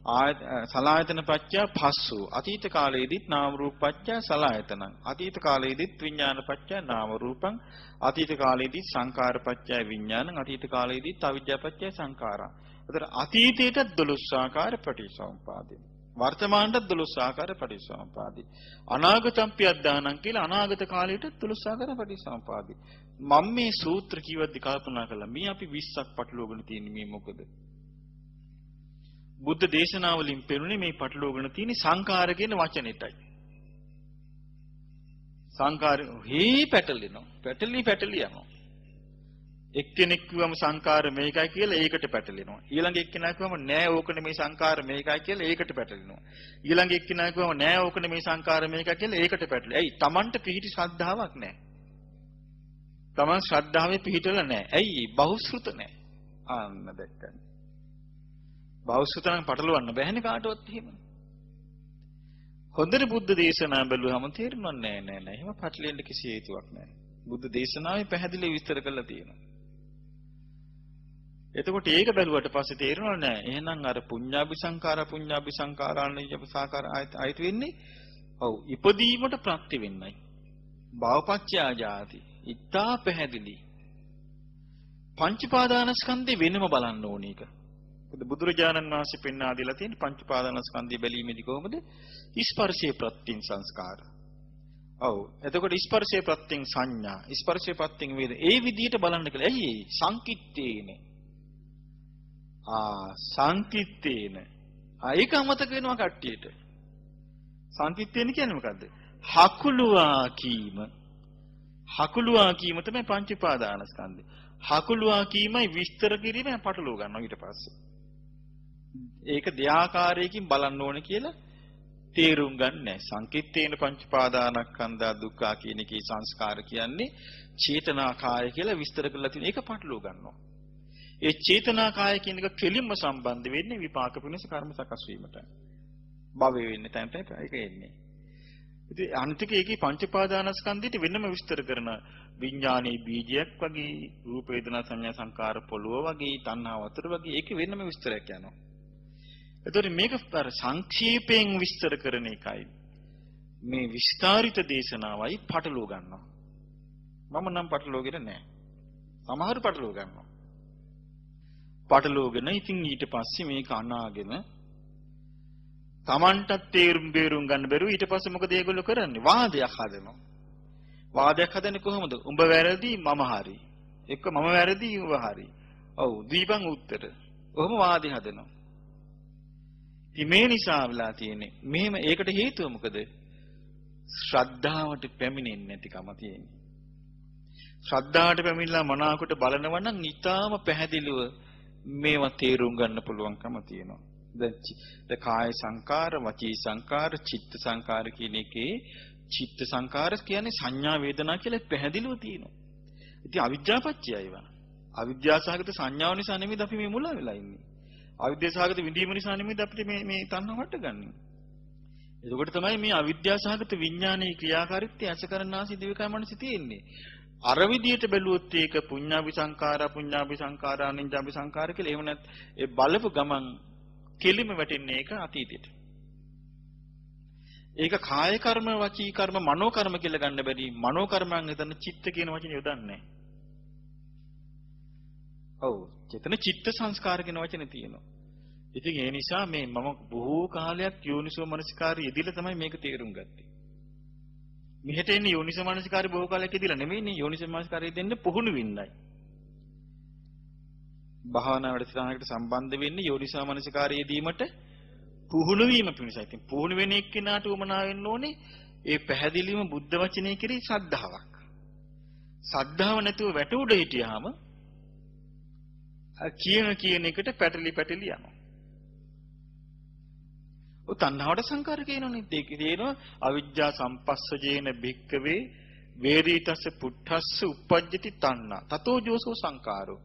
සලආයතන පත්‍ය පස්සු. අතීත කාලයේදීත් නාම රූප පත්‍ය සලආයතනං. අතීත කාලයේදීත් විඥාන පත්‍ය නාම රූපං. අතීත කාලයේදීත් සංකාර පත්‍ය විඥානං. අතීත කාලයේදීත් අවිද්‍යා පත්‍ය සංඛාරා. ඒතර අතීතයට 12 ආකාර පටිච්චසමුපාදේ. වර්තමානට 12 ආකාර පටිච්චසමුපාදේ. අනාගතම්පි අද්දානං කියලා අනාගත කාලයට 12 ආකාර පටිච්චසමුපාදේ. මම මේ සූත්‍ර කීවද්දි කල්පනා කළා මේ අපි 20ක් පටලවගෙන තියෙන්නේ මේ මොකද? බුද්ධ දේශනාවලින් පෙනුනේ මේ පටලවගෙන තියෙන සංඛාර කියන වචනෙටයි. සංඛාර පැටලෙනවා. පැටලි යනවා. එක්කෙනෙක් කිව්වම සංඛාර මේකයි කියලා ඒකට පැටලෙනවා. ඊළඟ එක්කෙනා කිව්වම නෑ ඕක නෙමේ සංඛාර මේකයි කියලා ඒකට පැටලෙනවා. ඊළඟ එක්කෙනා කිව්වම නෑ ඕක නෙමේ සංඛාර මේකයි කියලා ඒකට පැටලෙනවා. ඇයි? Tamanට පිහිටි ශ්‍රද්ධාවක් නෑ. Taman ශ්‍රද්ධාවේ පිහිටලා නෑ. ඇයි? බහුශෘත නෑ. ආන්න දැක්කනේ. බෞද්ධතනම් පටලවන්න බැහැනේ කාටවත් එහෙම. හොඳට බුද්ධ දේශනා බැලුවම තේරෙන්නේ නෑ. එහෙම පටලෙන්න කිසි හේතුවක් නෑ. බුද්ධ දේශනාවේ පැහැදිලිව විස්තර කරලා තියෙනවා. එතකොට ඒක බැලුවට පස්සේ තේරෙනවා නෑ. එහෙනම් අර පුඤ්ඤාභි සංඛාරානිජ්ජපසාකාර ආයත වෙන්නේ ඔව් ඉපදීමට ප්‍රත්‍ය වෙන්නයි. භවපච්චයා ජාති. ඉත්තා පැහැදිලි. පංච පාදානස්කන්ධේ වෙනම බලන්න ඕන එක. බුදුරජාණන් වහන්සේ පෙන්වා දීලා තියෙන පංච පාදානස්කන්ධය බැලීමේදී කොහොමද? ස්පර්ශයේ ප්‍රත්‍යයෙන් සංස්කාර. ඔව්. එතකොට ස්පර්ශයේ ප්‍රත්‍යයෙන් සංඥා, ස්පර්ශයේ ප්‍රත්‍යයෙන් වේද. ඒ විදිහට බලන්න කියලා. ඇයි ඒ? සංකිට්ඨේන. සංකිට්ඨේන. ඒක අමතක වෙනවා කට්ටියට. සංකිට්ඨේන කියන්නේ මොකද්ද? හකුලුවා කීම. හකුලුවා කීම තමයි පංච පාදානස්කන්ධය. හකුලුවා කීමයි විස්තර කිරීමෙන් පටලව ගන්නවා ඊට පස්සේ. ඒක දෙආකාරයකින් බලන්න ඕන කියලා තේරුම් ගන්න නැහැ. සංකිට්ඨේන පංච පාදානස්කන්ධා දුක්ඛ කියන එකේ සංස්කාර කියන්නේ චේතනාකාය කියලා විස්තර කරලා තියෙන එක පටලව ගන්නවා. ඒ චේතනාකාය කියන එක කෙලින්ම සම්බන්ධ වෙන්නේ විපාක පිණිස කර්ම සකස් වීමට. භවය වෙන්නේ තැනට ඒක එන්නේ. ඉතින් අනිතික ඒකේ පංච පාදානස්කන්ධයට වෙනම විස්තර කරන විඥානයේ බීජයක් වගේ රූප වේදනා සංඥා සංකාර පොළොව වගේ තණ්හා වතුර වගේ ඒකේ වෙනම විස්තරයක් යනවා. එතකොට මේක අර සංක්ෂේපයෙන් විස්තර කරන එකයි මේ විස්තරිත දේශනාවයි පටලව ගන්නවා. මම නම් පටලවගෙන නැහැ. සමහර පටලව ගන්නවා. පටලවගෙන ඉතින් ඊට පස්සේ මේක අනාගෙන Tamanටත් තේරුම් බේරුම් ගන්න බැරුව ඊට පස්සේ මොකද ඒගොල්ලෝ කරන්නේ? වාදයක් හදනවා. වාදයක් හදන්නේ කොහොමද? උඹ වැරදි මම හරි. එක්ක මම වැරදි උඹ හරි. ඔව් දීපන් උත්තර. ඔහොම වාදේ හදනවා. ඉතින් මේ නිසා වෙලා තියෙන්නේ. මෙහෙම ඒකට හේතුව මොකද? ශ්‍රද්ධාවට පැමිණෙන්නේ නැතිකම තියෙන්නේ. ශ්‍රද්ධාවට පැමිණලා මනාවකට බලනවා නම් ඊටාම පැහැදිලිව මේවා තේරුම් ගන්න පුළුවන්කම තියෙනවා. දැන් කාය සංකාර, වචී සංකාර, චිත්ත සංකාර කියන එකේ චිත්ත සංකාර කියන්නේ සංඥා වේදනා කියලා පැහැදිලිව තියෙනවා. ඉතින් අවිද්‍යාපච්චය ඒවා. අවිද්‍යාසහගත සංඥාව නිසා නෙමෙයි අපි මේ මුලා වෙලා ඉන්නේ. අවිද්‍යාසහගත විඳීම නිසා නෙමෙයි අපිට මේ තණ්හාව හටගන්නේ. එතකොට තමයි මේ අවිද්‍යාසහගත විඥානයේ ක්‍රියාකාරීත්වය ඇසකරනාසි දිවකය මනසි තියෙන්නේ. අර විදියට බැලුවොත් ඒක පුඤ්ඤාභි සංඛාරා, පුඤ්ඤාභි සංඛාරා, අනිඤ්ඤාභි සංඛාර කියලා එහෙම නැත් ඒ බලපු ගමන් කෙලිම වැටෙන්නේ ඒක අතීතයට. ඒක කාය කර්ම, වචී කර්ම, මනෝ කර්ම කියලා ගන්න බැරි. මනෝ කර්මයන් එතන චිත්ත කියන වචනේ යොදන්නේ නැහැ. ඔව්, චේතන චිත්ත සංස්කාර කියන වචනේ තියෙනවා. ඉතින් ඒ නිසා මේ මම බොහෝ කාලයක් යෝනිසෝ මනසිකාරය යෙදিলা තමයි මේක තේරුම් ගත්තේ. මෙහෙට එන්නේ යෝනිසෝ මනසිකාරය බොහෝ කාලයක් යෙදিলা නෙමෙයිනේ. යෝනිසෝ මනසිකාරය දෙන්න පුහුණු වෙන්නයි. භාවනා වැඩසටහනකට සම්බන්ධ වෙන්නේ යෝනිසෝ මනසිකාරය යෙදීමට පුහුණු වීම පිණිසයි. ඉතින් පුහුණු වෙන එක්කෙනාට උමනා වෙන්න ඕනේ ඒ පැහැදිලිවම බුද්ධ වචනේ කෙරෙහි ශ්‍රද්ධාවක්. ශ්‍රද්ධාව නැතුව වැටුඩ හිටියාම කියන එකට පැටලි යනවා. ඔය තණ්හාවට සංකාර කියනෝනේ. ඒක කියනවා අවිජ්ජා සම්පස්සජේන භික්කවේ වේරීතස්ස පුට්ඨස්ස uppajjati තණ්හා. තතෝ ජෝසෝ සංකාරෝ.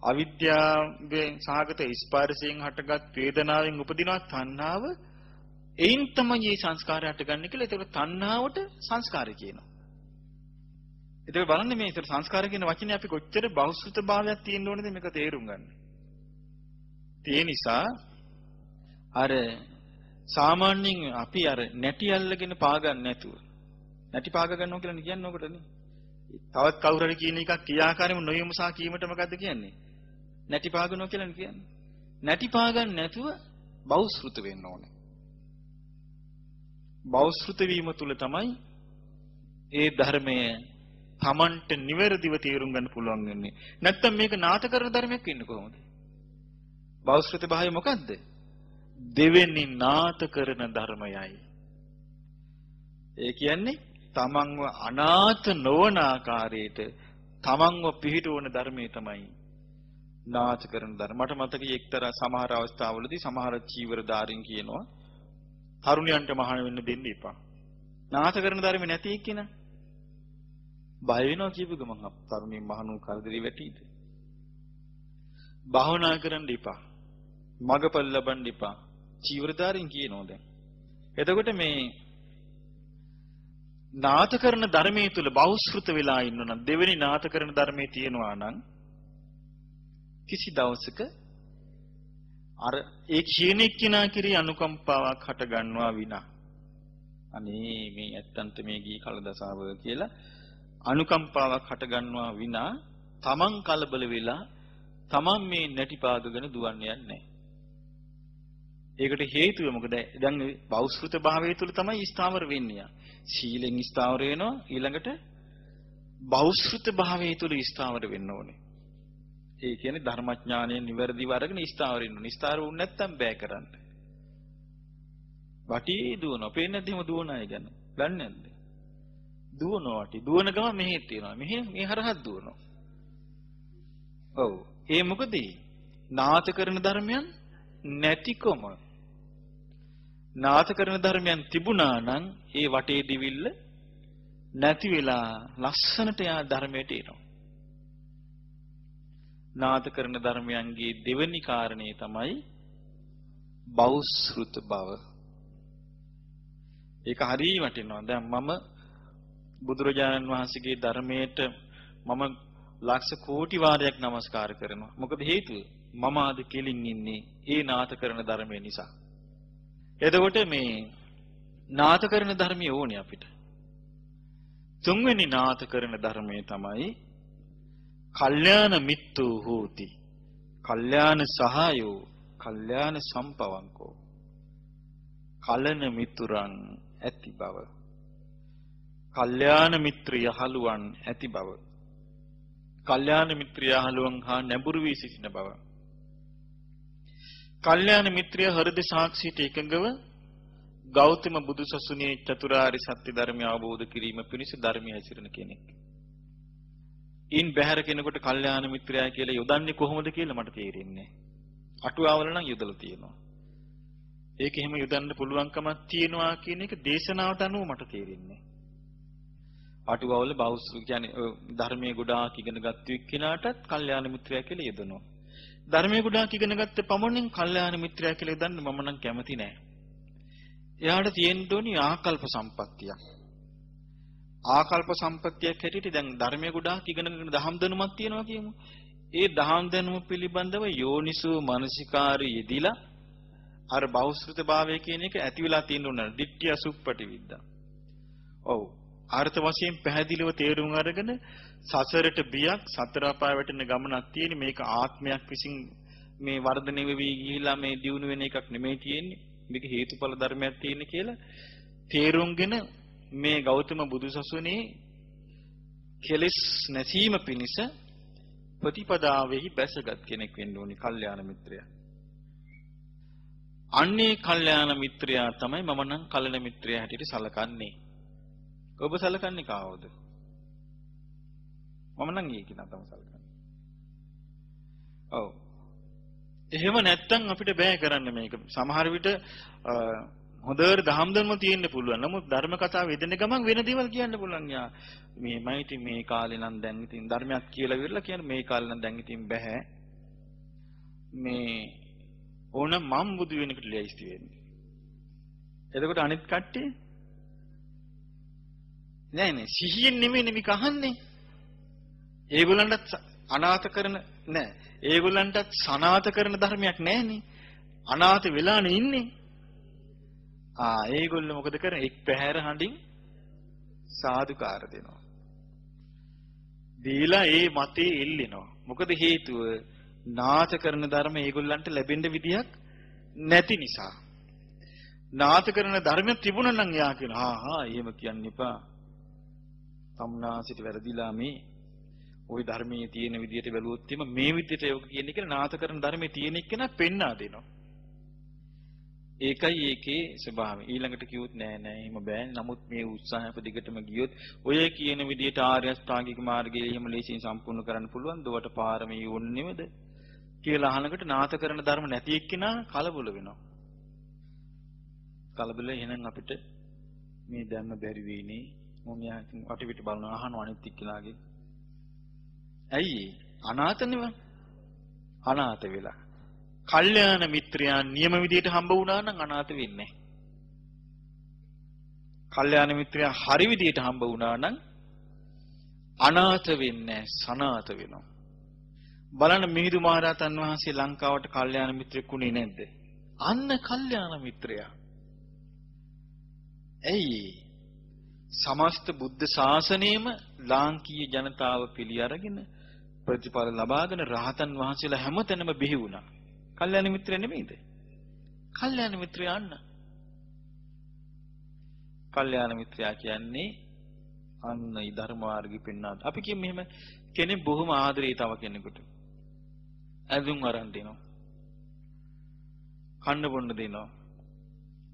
අවිද්‍යාවෙන් සහගත ස්පර්ශයෙන් හටගත් වේදනාවෙන් උපදිනවා තණ්හාව. එයින් තමයි මේ සංස්කාරය හටගන්නේ කියලා. ඒක තණ්හාවට සංස්කාරය කියනවා. ඒක බලන්න මේ ඉතින් සංස්කාර කියන වචනේ අපි කොච්චර බහුශ්‍රృత භාවයක් තියෙන්න ඕනද මේක තේරුම් ගන්න. ඒ නිසා අර සාමාන්‍යයෙන් අපි අර නැටි අල්ලගෙන පාගන්න නැතුව නැටි පාග ගන්නවා කියලා කියන්නේ ඔකටනේ. තවත් කවුරු හරි කියන එකක් ක්‍රියාකාරීව නොයමුසා කීමට මොකද්ද කියන්නේ? නැටි පාගනවා කියලා කියන්නේ. නැටි පාගන්න නැතුව බහුශ්‍රృత වෙන්න ඕනේ. බහුශ්‍රృత වීම තුල තමයි ඒ ධර්මයේ තමන්ට නිවැරදිව තේරුම් ගන්න පුළුවන් වෙන්නේ. නැත්තම් මේක නාටකරන ධර්මයක් වෙන්නේ කොහොමද? බහුශ්‍රృత භාවය මොකද්ද? දෙවෙනි නාටකරන ධර්මයයි. ඒ කියන්නේ තමන්ව අනාථ නොවන ආකාරයට තමන්ව පිහිටවන ධර්මයේ තමයි නාටකරන ධර්ම. මට මතකයි එක්තරා සමහර අවස්ථාවලදී සමහර චීවරධාරීන් කියනවා තරුණයන්ට මහාන වෙන්න දෙන්න එපා. නාටකරන ධර්ම නැති එක්කිනා බය වෙනවා කියපු ගමන් තරුණිය මහණු කරදරේ වැටීද? භාවනා කරන්න එපා. මගපල් ලබන්න එපා. චීවරධාරීන් කියනවා දැන්. එතකොට මේ නාටකරන ධර්මයේ තුල බහුශ්‍රృత වෙලා ඉන්නොනම් දෙවෙනි නාටකරන ධර්මයේ තියෙනවා නම් කිසි දවසක අර ඒ කියන එක්කිනා කිරි අනුකම්පාවක් හට ගන්නවා විනා අනේ මේ ඇත්තන්ට මේ ගී කලදසාව කියලා අනුකම්පාවක් හට ගන්නවා විනා තමන් කලබල වෙලා තමන් මේ නැටි පාගගෙන දුවන්නේ නැහැ. ඒකට හේතුව මොකද? දැන් බෞද්ධ භාවයේ තුල තමයි ස්ථාවර වෙන්නේ. සීලෙන් ස්ථාවර වෙනවා ඊළඟට බෞද්ධ භාවයේ තුල ස්ථාවර වෙන්න ඕනේ. ඒ කියන්නේ ධර්මඥානයෙන් නිවැරදිව අරගෙන ස්ථාවර වෙන්න ඕනේ. ස්ථාවර වුනේ නැත්තම් බෑ කරන්න. වටේ දුවනවා. පේන්නේ නැද්ද එහෙම දුවන අය ගැන? දන්නේ නැද්ද? දුවනවා වටේ. දුවන ගම මෙහෙත් තියෙනවා. මේ හරහත් දුවනවා. ඔව්. ඒ මොකද? නාථ කරන ධර්මයන් නැතිකම. නාථ කරන ධර්මයන් තිබුණා නම් ඒ වටේ දිවිල්ල නැති වෙලා ලස්සනට යා ධර්මයට එනවා. නාථ කරන ධර්මයන්ගේ දෙවෙනි කාරණේ තමයි බෞද්ධ බව. ඒක හරිය වටිනවා. දැන් මම බුදුරජාණන් වහන්සේගේ ධර්මයට මම ලක්ෂ කෝටි වාරයක් নমස්කාර කරනවා. මොකද හේතුව? මම ආද කෙලින් ඉන්නේ ඒ නාථ කරන ධර්මය නිසා. එතකොට මේ නාථ කරන ධර්මය ඕනේ අපිට. තුන්වෙනි නාථ කරන ධර්මය තමයි කල්යාණ මිත්‍රෝ හෝති. කල්යාණ සහායෝ කල්යාණ සම්පවංකෝ. කලන මිතුරන් ඇති බව. කල්යාණ මිත්‍ර යහළුවන් ඇති බව. කල්යාණ මිත්‍ර යහළුවන් හා නැඹුරු වී සිටින බව. කල්යාණ මිත්‍රය හෘද සාක්ෂියට එකඟව ගෞතම බුදුසසුනේ චතුරාර්ය සත්‍ය ධර්මය අවබෝධ කිරීම පිණිස ධර්මය හැසිරෙන කෙනෙක්. ඉන් බැහැර කෙනෙකුට කල්යාණ මිත්‍රයා කියලා යොදන්නේ කොහොමද කියලා මට තේරෙන්නේ නැහැ. අටුවාවල නම් යොදලා තියෙනවා. ඒක එහෙම යොදන්න පුළුවන්කමක් තියෙනවා කියන එක දේශනාවට අනුව මට තේරෙන්නේ. අටුවාවල බෞද්ධ කියන්නේ ධර්මයේ ගොඩාක් ඉගෙන ගත්ත එක්කිනාටත් කල්යාණ මිත්‍රයා කියලා යොදනවා. ධර්මයේ ගොඩාක් ඉගෙන ගත්ත පමණින් කල්යාණ මිත්‍රයා කියලා යොදන්න මම නම් කැමති නෑ. එයාට තියෙන්න ඕනි ආකල්ප සම්පත්තියක්. ආකල්ප සම්පත්තියක් හැටියට දැන් ධර්මයේ ගොඩාක් ඉගෙනගෙන දහම් දැනුමක් තියෙනවා කියමු. ඒ දහම් දැනුම පිළිබඳව යෝනිසෝ මනසිකාරය යෙදිලා අර බෞද්ධ භාවය කියන එක ඇති වෙලා තියෙන්න ඕන. දිට්ඨිය සුප්පටි විද්දා. ඔව්. අර්ථ වශයෙන් පැහැදිලිව තේරුම් අරගෙන සසරට බියක් සතර අපාය වැටෙන ගමනක් තියෙන මේක ආත්මයක් විසින් මේ වර්ධනය වෙවි ගිහිලා මේ දියුණු වෙන එකක් නෙමෙයි තියෙන්නේ. මේක හේතුඵල ධර්මයක් තියෙන කියලා තේරුම්ගෙන මේ ගෞතම බුදුසසුනේ කෙලෙස් නැසීම පිණිස ප්‍රතිපදාවෙහි බැසගත් කෙනෙක් වෙන්න ඕනි කල්යාණ මිත්‍රයා. අන්නේ කල්යාණ මිත්‍රයා තමයි මම නම් කල්යාණ මිත්‍රයා හැටියට සලකන්නේ. ඔබ සලකන්නේ කාවද? මම නම් ඒක නෑ තමයි සලකන්නේ. ඔව්. එහෙම නැත්තම් අපිට බෑ කරන්න මේක. සමහර විට හොඳට දහම් ධර්ම තියෙන්න පුළුවන්. නමුත් ධර්ම කතාව යෙදෙන ගමන් වෙන දේවල් කියන්න පුළුවන්. යා මේමයි ඉතින් මේ කාලේ නම් දැන් ඉතින් ධර්මයක් කියලා විරලා කියන මේ කාලේ නම් දැන් ඉතින් බෑ. මේ ඕන මම් බුදු වෙනකට ලෑස්ති වෙන්නේ. එතකොට අනිත් කට්ටිය නෑ සිහියෙන් නෙමෙයි මේක අහන්නේ. ඒගොල්ලන්ට අනාථ කරන නෑ. ඒගොල්ලන්ටත් සනාථ කරන ධර්මයක් නෑනේ. අනාථ වෙලානේ ඉන්නේ. ඒගොල්ලෝ මොකද කරන්නේ? එක් පැහැර හඬින් සාදුකාර දෙනවා. දීලා ඒ මතේ එල්ලෙනවා. මොකද හේතුව? නාථ කරන ධර්ම ඒගොල්ලන්ට ලැබෙන්න විදියක් නැති නිසා. නාථ කරන ධර්ම තිබුණා නම් යා කියනවා එහෙම කියන්න එපා. සම්නාසිට වැරදිලා මේ ওই ධර්මයේ තියෙන විදියට බැලුවොත් එimhe මේ විදියට ඒක කියන්නේ කියලා නාථ කරන ධර්මයේ තියෙන එක්කෙනා පෙන්වා දෙනවා. ඒකයි ඒකේ ස්වභාවය. ඊළඟට කිව්වොත් නෑ එහෙම බෑ. නමුත් මේ උත්සාහයක දිගටම ගියොත් ඔය කියන විදියට ආර්ය අෂ්ටාංගික මාර්ගයේ එහෙම ලේසියෙන් සම්පූර්ණ කරන්න පුළුවන්. දුවට පාරමී වුන්නේ නෙමෙද? කියලා අහනකොට නාථ කරන ධර්ම නැති එක්කෙනා කලබල වෙනවා. කලබල එහෙනම් අපිට මේ ධර්ම බැරි වෙන්නේ මොනියා වටපිට බලන අහනවා අනිත් එක්කෙනාගේ. ඇයි? අනාථනෙව. අනාථ වෙලා. කල්යාණ මිත්‍රයන් නියම විදියට හම්බ වුණා නම් අනාථ වෙන්නේ නැහැ. කල්යාණ මිත්‍රයා හරි විදියට හම්බ වුණා නම් අනාථ වෙන්නේ සනාථ වෙනවා. බලන්න මිහිඳු මහරහතන් වහන්සේ ලංකාවට කල්යාණ මිත්‍රෙක් වුණේ නැද්ද? අන්න කල්යාණ මිත්‍රයා. ඇයි? සමස්ත බුද්ධ ශාසනයම ලාංකීය ජනතාව පිළි අරගෙන ප්‍රතිඵල ලබාගෙන රහතන් වහන්සේලා හැමතැනම බිහි වුණා. කල්යාණ මිත්‍රය නෙමෙයිද? කල්යාණ මිත්‍රයා අන්න. කල්යාණ මිත්‍රයා කියන්නේ අන්න ඊ ධර්ම මාර්ගෙ පෙන්වන. අපි කියමු මෙහෙම කෙනෙක් බොහොම ආදරේ තව කෙනෙකුට. ඇඳුම් අරන් දෙනවා. කන්න බොන්න දෙනවා.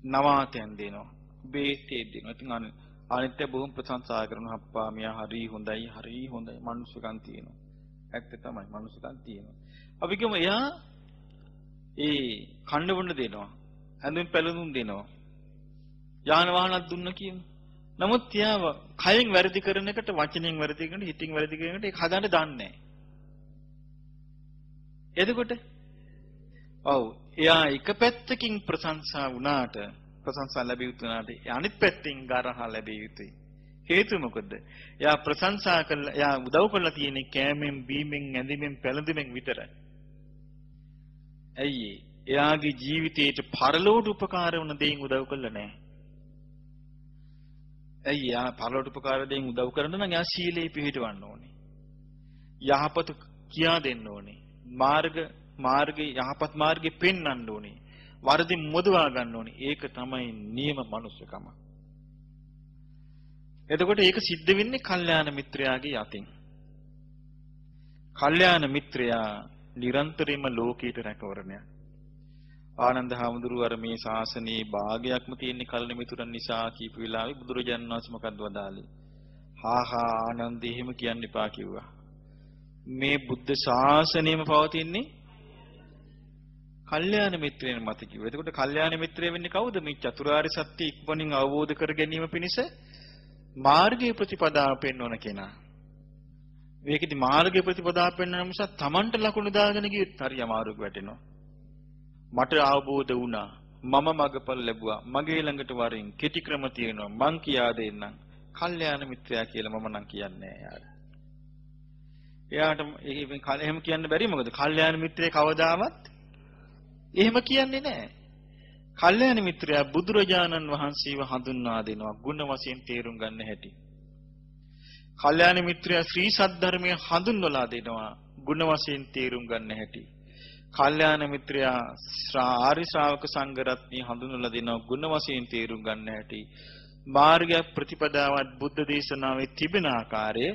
නවාතැන් දෙනවා. බේස්ටේ දෙනවා. ඉතින් අනිත් බොහොම ප්‍රශංසා කරනවා. අප්පා මෙයා හරි හොඳයි මනුස්සකම් තියෙනවා. ඇත්ත තමයි මනුස්සකම් තියෙනවා. අපි කියමු එයා කන්න බොන්න දෙනවා. ඇඳුම් පැළඳුම් දෙනවා. යාන වාහනක් දුන්න කියමු. නමුත් එයා කයෙන් වැරදි කරන එකට වචනෙන් වැරදි කරන හිතින් වැරදි කරන එකට ඒක හදන්න දන්නේ නැහැ. එතකොට එයා එක පැත්තකින් ප්‍රශංසා වුණාට ප්‍රශංසා ලැබිය යුතු වුණාට අනිත් පැත්තෙන් ගරහා ලැබිය යුතුයි. හේතුව මොකද? එයා ප්‍රශංසා කළා එයා උදව් කරලා තියෙන්නේ කෑමෙන් බීමෙන් ඇඳීමෙන් පැළඳීමෙන් විතරයි. ඇයි එයාගේ ජීවිතේට පරලෝක උපකාර වුණ දෙයින් උදව් කළා නැහැ. ඇයි යා පරලෝක උපකාර දෙයින් උදව් කරන්න නම් එයා සීලේ පිළිපදවන්න ඕනේ. යහපත කියා දෙන්න ඕනේ. මාර්ගේ යහපත් මාර්ගේ පෙන්වන්න ඕනේ. වරදින් මොදවා ගන්න ඕනේ. ඒක තමයි නියම මනුස්සකම. එතකොට ඒක සිද්ධ වෙන්නේ කල්යාණ මිත්‍රයාගේ යතින්. කල්යාණ මිත්‍රයා නිරන්තරයෙන්ම ලෝකීට රැකවරණයක්. ආනන්ද හාමුදුරුවෝ අර මේ ශාසනයේ භාගයක්ම තියෙන කල්යාණ මිතුරන් නිසා කීප වෙලාවේ බුදුරජාණන් වහන්සේ මොකක්ද වදාළේ? ආනන්ද එහෙම කියන්න එපා කිව්වා. මේ බුද්ධ ශාසනයම පවතින්නේ කල්යාණ මිත්‍රයන් මත කිව්වා. එතකොට කල්යාණ මිත්‍රය වෙන්නේ කවුද? මේ චතුරාර්ය සත්‍ය ඉක්මනින් අවබෝධ කර ගැනීම පිණිස මාර්ගයේ ප්‍රතිපදාව පෙන්වන කෙනා. මේකෙදි මාර්ගයේ ප්‍රතිපදාව පෙන්වන නිසා Tamanට ලකුණු දාගෙන ගියොත් හරි අමාරුවක් වැටෙනවා. මට අවබෝධ වුණා. මම මගපල් ලැබුවා. මගේ ළඟට වරින් කෙටි ක්‍රම තියෙනවා. මං කියා දෙන්නම්. කල්යාණ මිත්‍රයා කියලා මම නම් කියන්නේ නැහැ යාට. එයාට එහෙම කියන්න බැරි මොකද? කල්යාණ මිත්‍රය කවදාවත් එහෙම කියන්නේ නැහැ. කල්යාණ මිත්‍රයා බුදුරජාණන් වහන්සේව හඳුන්වා දෙනවා ගුණ වශයෙන් තේරුම් ගන්න හැටි. කල්යාණ මිත්‍රයා ශ්‍රී සද්ධර්මය හඳුන්වලා දෙනවා ගුණ වශයෙන් තේරුම් ගන්න හැටි. කල්යාණ මිත්‍රයා ආර්ය ශ්‍රාවක සංඝ රත්නය හඳුන්වලා දෙනවා ගුණ වශයෙන් තේරුම් ගන්න හැටි. මාර්ග ප්‍රතිපදාවත් බුද්ධ දේශනාවේ තිබෙන ආකාරයේ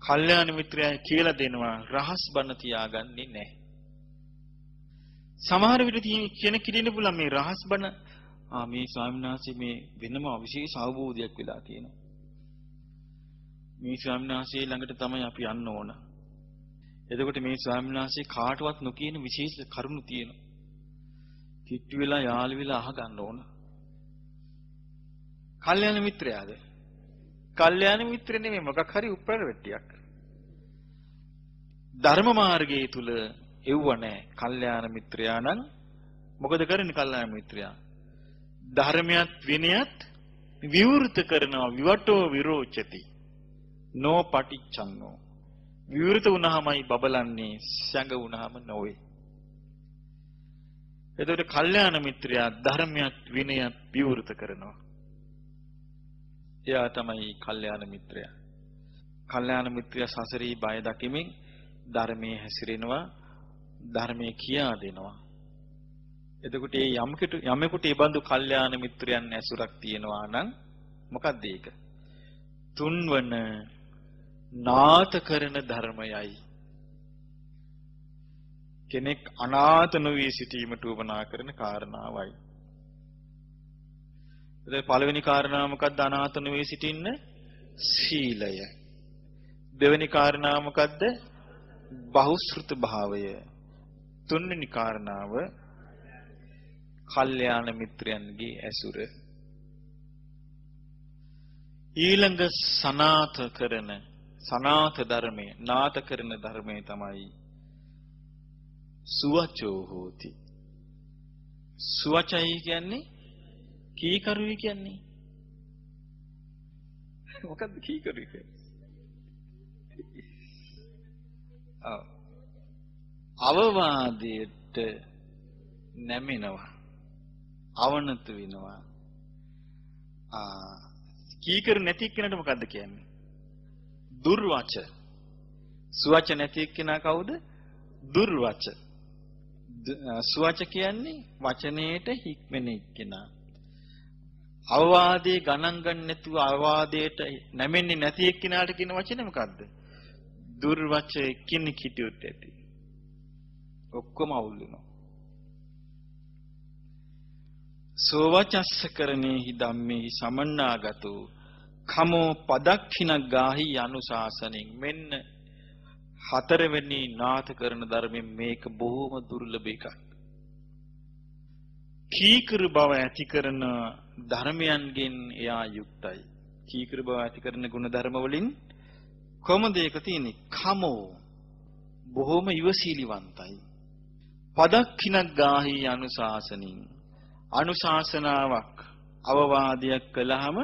කල්යාණ මිත්‍රයා කියලා දෙනවා රහස් බණ තියාගන්නේ නැහැ. සමහර විට කෙනෙක් කියෙන්න පුළුවන් මේ රහස් බණ මේ ස්වාමීන් වහන්සේ මේ වෙනම විශේෂ අවබෝධයක් වෙලා තියෙනවා. මේ ස්වාමීන් වහන්සේ ළඟට තමයි අපි යන්න ඕන. එතකොට මේ ස්වාමීන් වහන්සේ කාටවත් නොකියන විශේෂ කරුණු තියෙනවා. කිට්ටු වෙලා යාළු වෙලා අහගන්න ඕන. කල්යාණ මිත්‍රයාද? කල්යාණ මිත්‍ර නෙමෙයි මොකක් හරි උප්පරවැට්ටියක්. ධර්ම මාර්ගයේ තුල එව්ව නැහැ. කල්යාණ මිත්‍රයා නම් මොකද කරන්නේ කල්යාණ මිත්‍රයා? ධර්මයක් විනයත් විවෘත කරනවා. විවටෝ විරෝචති. නෝ පටිච්චන්නෝ. විවෘත වුණාමයි බබලන්නේ, සැඟ වුණාම නොවේ. එතකොට කල්යාණ මිත්‍රයා ධර්මයක් විනයත් විවෘත කරනවා. එයා තමයි කල්යාණ මිත්‍රයා. කල්යාණ මිත්‍රයා සසරේ බය දකිමින් ධර්මයේ හැසිරෙනවා, ධර්මයේ කියා දෙනවා. එතකොට මේ යමෙකුට මේ බඳු කල්යාණ මිත්‍රයන් ඇසුරක් තියෙනවා නම් මොකක්ද ඒක? තුන්වන නාත කරන ධර්මයයි. කෙනෙක් අනාථ නොවී සිටීමට උවමනා කරන කාරණාවයි. එතකොට පළවෙනි කාරණාව මොකක්ද? අනාථ නොවී සිටින්න සීලය. දෙවෙනි කාරණාව මොකක්ද? බහුශ්‍රృత භාවය. තුන්වෙනි කාරණාව කල්යාණ මිත්‍රයන්ගේ ඇසුර. ඊළඟ සනාත ධර්මය, නාත කරන ධර්මය තමයි සුවචෝ හෝති. සුවචයි කියන්නේ කීකරුයි කියන්නේ. මොකද්ද කීකරුයි කියන්නේ? අවවාදයට නැමෙනවා, අවනත වෙනවා. කීකරු නැති කෙනාට මොකද්ද කියන්නේ? දුර්වච. සුවච නැති කෙනා කවුද? දුර්වච. සුවච කියන්නේ වචනයේට හික්මෙන කෙනා. අවවාදේ ගණන් ගන්න නැතුව අවවාදයට නැමෙන්නේ නැති එක්කිනාට කියන වචනේ මොකද්ද? දුර්වච කෙනෙක් හිටියොත් ඇති. ඔක්කොම අවුල් වෙනවා. සෝවචස්ස කරණේහි ධම්මේහි සමන්නාගතෝ කමෝ පදක්ඛින ගාහි අනුශාසනෙන්. මෙන්න හතරවෙනි නාථ කරන ධර්මයෙන් මේක බොහොම දුර්ලභ එකක්. කීකරු බව ඇති කරන ධර්මයන්ගෙන් එයා යුක්තයි. කීකරු බව ඇති කරන ගුණ ධර්ම වලින් කොහොමද ඒක තියෙන්නේ? කමෝ බොහොම ඉවසීලිවන්තයි. පදක්ඛින ගාහි අනුශාසනින්. අනුශාසනාවක් අවවාදයක් කළාම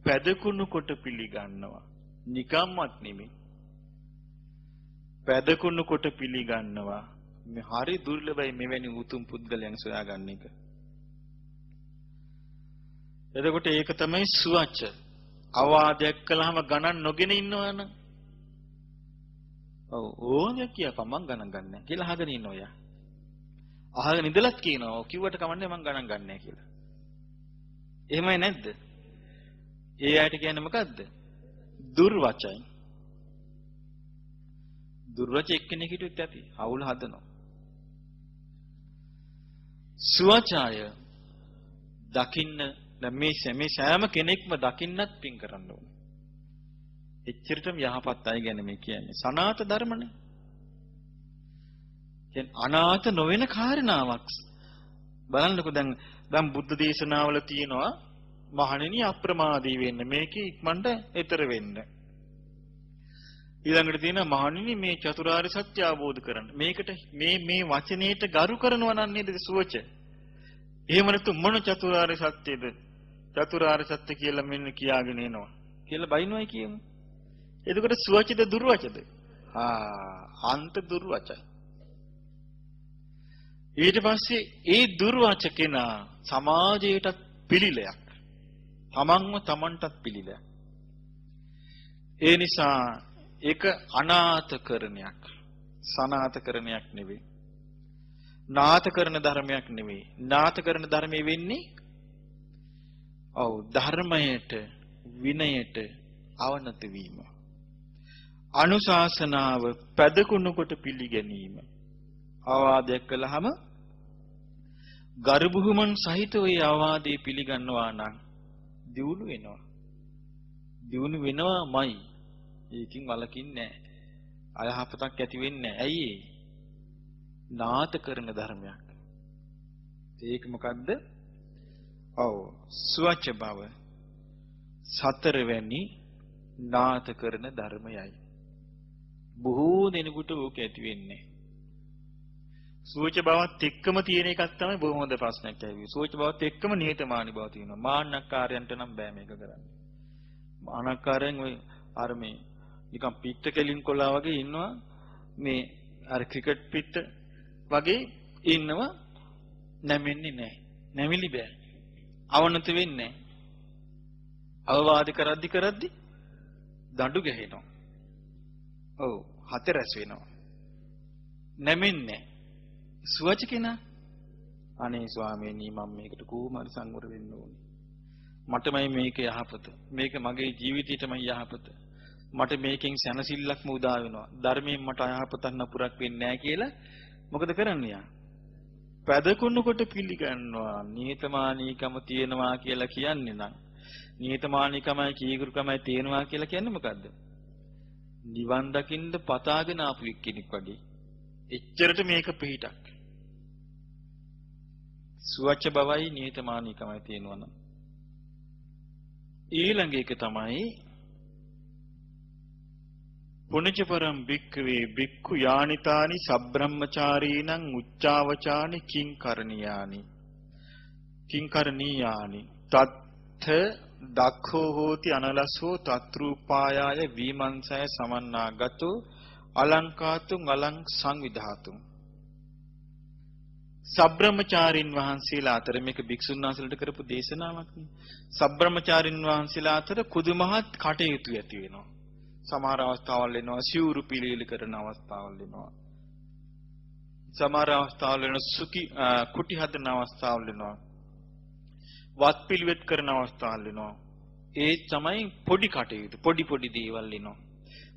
පැදකුණු කොට පිළිගන්නවා. නිකම්වත් නෙමෙයි. පැදකුණු කොට පිළිගන්නවා. මේ හරි දුර්ලභයි මෙවැනි උතුම් පුද්ගලයන් සොයාගන්න එක. එතකොට ඒක තමයි සුවච. අවවාදයක් කළාම ගණන් නොගෙන ඉන්නවනම් ඕනෑ කියපන් මං ගණන් ගන්නෑ කියලා අහගෙන ඉන්න ඔයා. අහගෙන ඉඳලත් කියනවා කිව්වට කමන්නේ මං ගණන් ගන්නෑ කියලා. එහෙමයි නැද්ද? ඒ අයට කියන්නේ මොකද්ද? දුර්වචයි. දුර්වච එක්කෙනෙක් හිටියොත් ඇති. අවුල හදනවා. සුවචය දකින්න මේ සෑම කෙනෙක්ම දකින්නත් පින් කරන්න ඕනේ. එච්චරටම යහපත් අය ගැන මේ කියන්නේ. සනාත ධර්මනේ. කියන්නේ අනාථ නොවන කාරණාවක්. බලන්නකෝ දැන් බුද්ධ දේශනාවල තියෙනවා මහණෙනි අප්‍රමාදී වෙන්න. මේකේ ඉක්මනට ඈතර වෙන්න. ඊළඟට තියෙනවා මහණෙනි මේ චතුරාර්ය සත්‍ය අවබෝධ කරගන්න. මේකට මේ වචනේට ගරු කරනවා නම් නේද සුවච? එහෙම නැතු මොන චතුරාර්ය සත්‍යද? චතුරාර්ය සත්‍ය කියලා මෙන්න කියාගෙන එනවා. කියලා බයින්වයි කියමු. එතකොට සුවචද දුර්වචද? අන්ත දුර්වචයි. ඊට පස්සේ ඒ දුර්වච කෙනා සමාජයටත් පිළිලයක්. තමන්ව තමන්ටත් පිළිලයක්. ඒ නිසා ඒක අනාථකරණයක්. සනාථකරණයක් නෙවෙයි. නාථකරණ ධර්මයක් නෙවෙයි. නාථකරණ ධර්මයේ වෙන්නේ ධර්මයට විනයට අවනත වීම. අනුශාසනාව පැදකුණු කොට පිළිගැනීම. අවවාදයක් කළාම ගර්භුමන් සහිතව ඒ අවවාදේ පිළිගන්නවා නම් දියුණු වෙනවා. දියුණු වෙනවාමයි. ඒකින් වලකින්නේ නැහැ. අයහපතක් ඇති වෙන්නේ නැහැ. ඇයි ඒ? නාත කරන ධර්මයක්. ඒක මොකද්ද? ඔව් සුවච බව සතරවැනි නාත කරන ධර්මයයි. බොහෝ දෙනෙකුට ඕක ඇති වෙන්නේ. සුවච බවත් එක්කම තියෙන එකක් තමයි බොහොම හොඳ ප්‍රශ්නයක් ඇවිල්ලා. සුවච බවත් එක්කම නිහතමානී බව තියෙනවා. මාන්නක්කාරයන්ට නම් බෑ මේක කරන්න. මාන්නක්කාරයන් ඔය අර මේ නිකන් පිට කෙලින් කොලා වගේ ඉන්නවා. මේ අර ක්‍රිකට් පිට වගේ ඉන්නවා. නැමෙන්නේ නැහැ. නැමිලි බෑ. අවනත වෙන්නේ නැහැ. අවවාද කරද්දි දඬු ගහනවා. ඔව් හතරස් වෙනවා. නැමෙන්නේ සුවච කෙනා අනේ ස්වාමීනි මම මේකට කොහොම හරි සංවර වෙන්න ඕනේ. මටමයි මේක යහපත. මේක මගේ ජීවිතේටමයි යහපත. මට මේකෙන් සැනසෙල්ලක්ම උදා වෙනවා. ධර්මයෙන් මට අයහපතක් නපුරක් වෙන්නේ නැහැ කියලා මොකද කරන්නේ යා? පැදකුණු කොට පිළිගන්නවා. නිහතමානීකම තියෙනවා කියලා කියන්නේ නම් නිහතමානීකමයි කීකරුකමයි තියෙනවා කියලා කියන්නේ මොකද්ද? නිවන් දකින්න පතාගෙන ආපු කෙනෙක් වගේ. එච්චරට මේක පිටක්. සුවච්ච බවයි නිහතමානීකමයි තියෙනවා නම් ඊළඟ එක තමයි පුණජපරම් භික්ඛවේ භික්ඛු යානිතානි සබ්‍රහ්මචාරීනං උච්චාවචානි කිංකරණීයානි තත්ථ දක්ඛෝ හෝති අනලසෝ තත්රූපායාය විමංසය සමන්නාගතෝ අලංකාතුං අලං සංවිධාතුං. සබ්‍රහ්මචාරින් වහන්සේලා අතර මේක භික්ෂුන් වහන්සේලාට කරපු දේශනාවක් නේ. සබ්‍රහ්මචාරින් වහන්සේලා අතර කුදුමහත් කටයුතු ඇති වෙනවා. සමහර අවස්ථාවල් වෙනවා සිවුරු පිළියෙල කරන අවස්ථාවල් වෙනවා. සමහර අවස්ථාවල් වෙන කුටි හදන අවස්ථාවල් වෙනවා. වත් පිළිවෙත් කරන අවස්ථාවල් වෙනවා. ඒ තමයි පොඩි කටයුතු පොඩි දේවල් වෙනවා.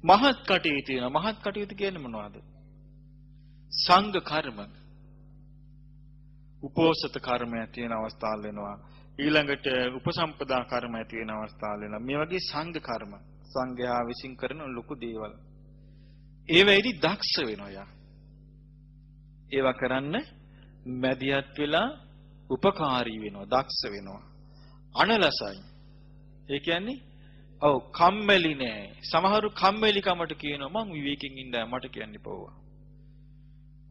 මහත් කටයුතු වෙනවා. මහත් කටයුතු කියන්නේ මොනවද? සංඝ කර්ම. උපෝසත කර්ම ඇති වෙන අවස්ථාවල් වෙනවා. ඊළඟට උපසම්පදා කර්ම ඇති වෙන අවස්ථාවල් වෙනවා. මේ වගේ සංඝ කර්ම සංඝයා විසින් කරන ලොකු දේවල්. ඒ වෙයිදී දක්ෂ වෙනවා යා. ඒවා කරන්න මැදිහත් වෙලා උපකාරී වෙනවා, දක්ෂ වෙනවා. අනලසයි. ඒ කියන්නේ ඔව් කම්මැලි නෑ. සමහරු කම්මැලිකමට කියනවා මං විවේකයෙන් ඉඳලා මට කියන්න එපා.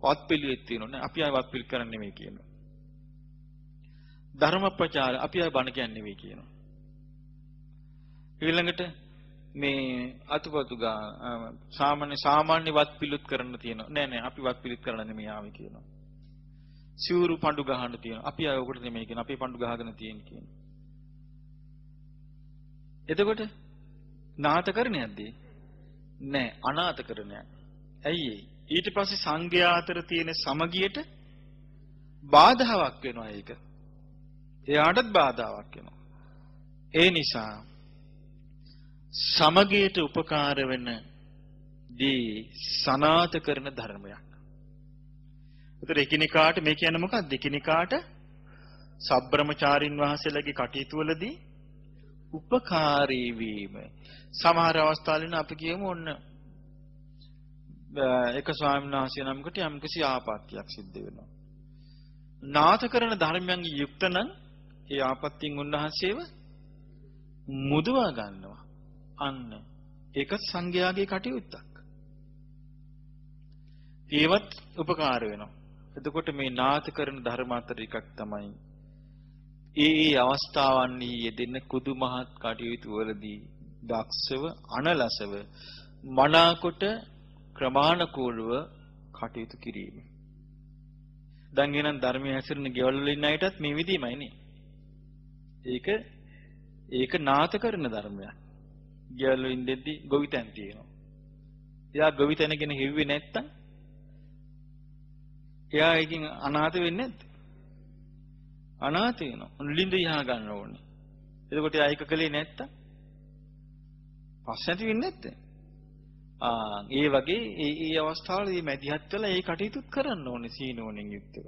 වත් පිළිවෙත් තියෙනවා නේ. අපි ආය වත් පිළිත් කරන්නේ නෙමෙයි කියනවා. ධර්ම ප්‍රචාර අපි ආය බණ කියන්නේ නෙමෙයි කියනවා. ඊළඟට මේ අතුපතු සාමාන්‍ය වත් පිළිත් කරන්න තියෙනවා. නෑ අපි වත් පිළිත් කරන්න නෙමෙයි ආවේ කියනවා. සිවුරු පඳු ගහන්න තියෙනවා. අපි ආය ඔකට නෙමෙයි කියනවා. අපි පඳු ගහගෙන තියෙන කියනවා. එතකොට නාථකරණයක්ද? නෑ අනාථකරණයක්. ඇයි ඊට පස්සේ සංඝයා අතර තියෙන සමගියට බාධාවක් වෙනවා ඒක. එයාටත් බාධාවක් වෙනවා. ඒ නිසා සමගියට උපකාර වෙන දී සනාථ කරන ධර්මයක්. ඒතර එකිනෙකාට මේ කියන්නේ මොකක්ද? එකිනෙකාට සබ්‍රහ්මචාරින් වහන්සේලාගේ කටයුතු වලදී උපකාරී වීම. සමහර අවස්ථාවලින් අපි කියමු ඔන්න එක ස්වාමීන් වහන්සේ නමකට යම්කිසි ආපත්‍යක් සිද්ධ වෙනවා. නාථ කරන ධර්මයන් යුක්ත නම් ඒ ආපත්‍යෙන් උන්වහන්සේව මුදවා ගන්නවා. අන්න ඒක සංඝයාගේ කටයුත්තක්. ඒවත් උපකාර වෙනවා. එතකොට මේ නාථ කරන ධර්ම අතර එකක් තමයි ඒ අවස්ථාවන්හි යෙදෙන කුදු මහත් කටයුතු වලදී දක්ෂව අනලසව මනාකොට ක්‍රමානුකූලව කටයුතු කිරීම. දැන් එනම් ධර්මයේ හැසිරෙන ගෙවල් වල ඉන්න අයටත් මේ විදිහමයි නේ. ඒක නාථ කරන ධර්මයක්. ගෙවල් වල ඉඳෙද්දි ගොවිතැන් තියෙනවා. එයා ගොවිතැන ගැන හිව්වේ නැත්තම් එයා එකකින් අනාථ වෙන්නේ නැද්ද? අනාථ වෙනවා. ලිඳ යහ ගන්න ඕනේ. එතකොට එයා ඒක කලේ නැත්තම් පස්ස නැති වෙන්නේ නැත්තේ. ඒ වගේ ඒ අවස්ථාවලදී මැදිහත් වෙලා ඒ කටයුතුත් කරන්න ඕනේ සීනෝණෙන් යුක්තව.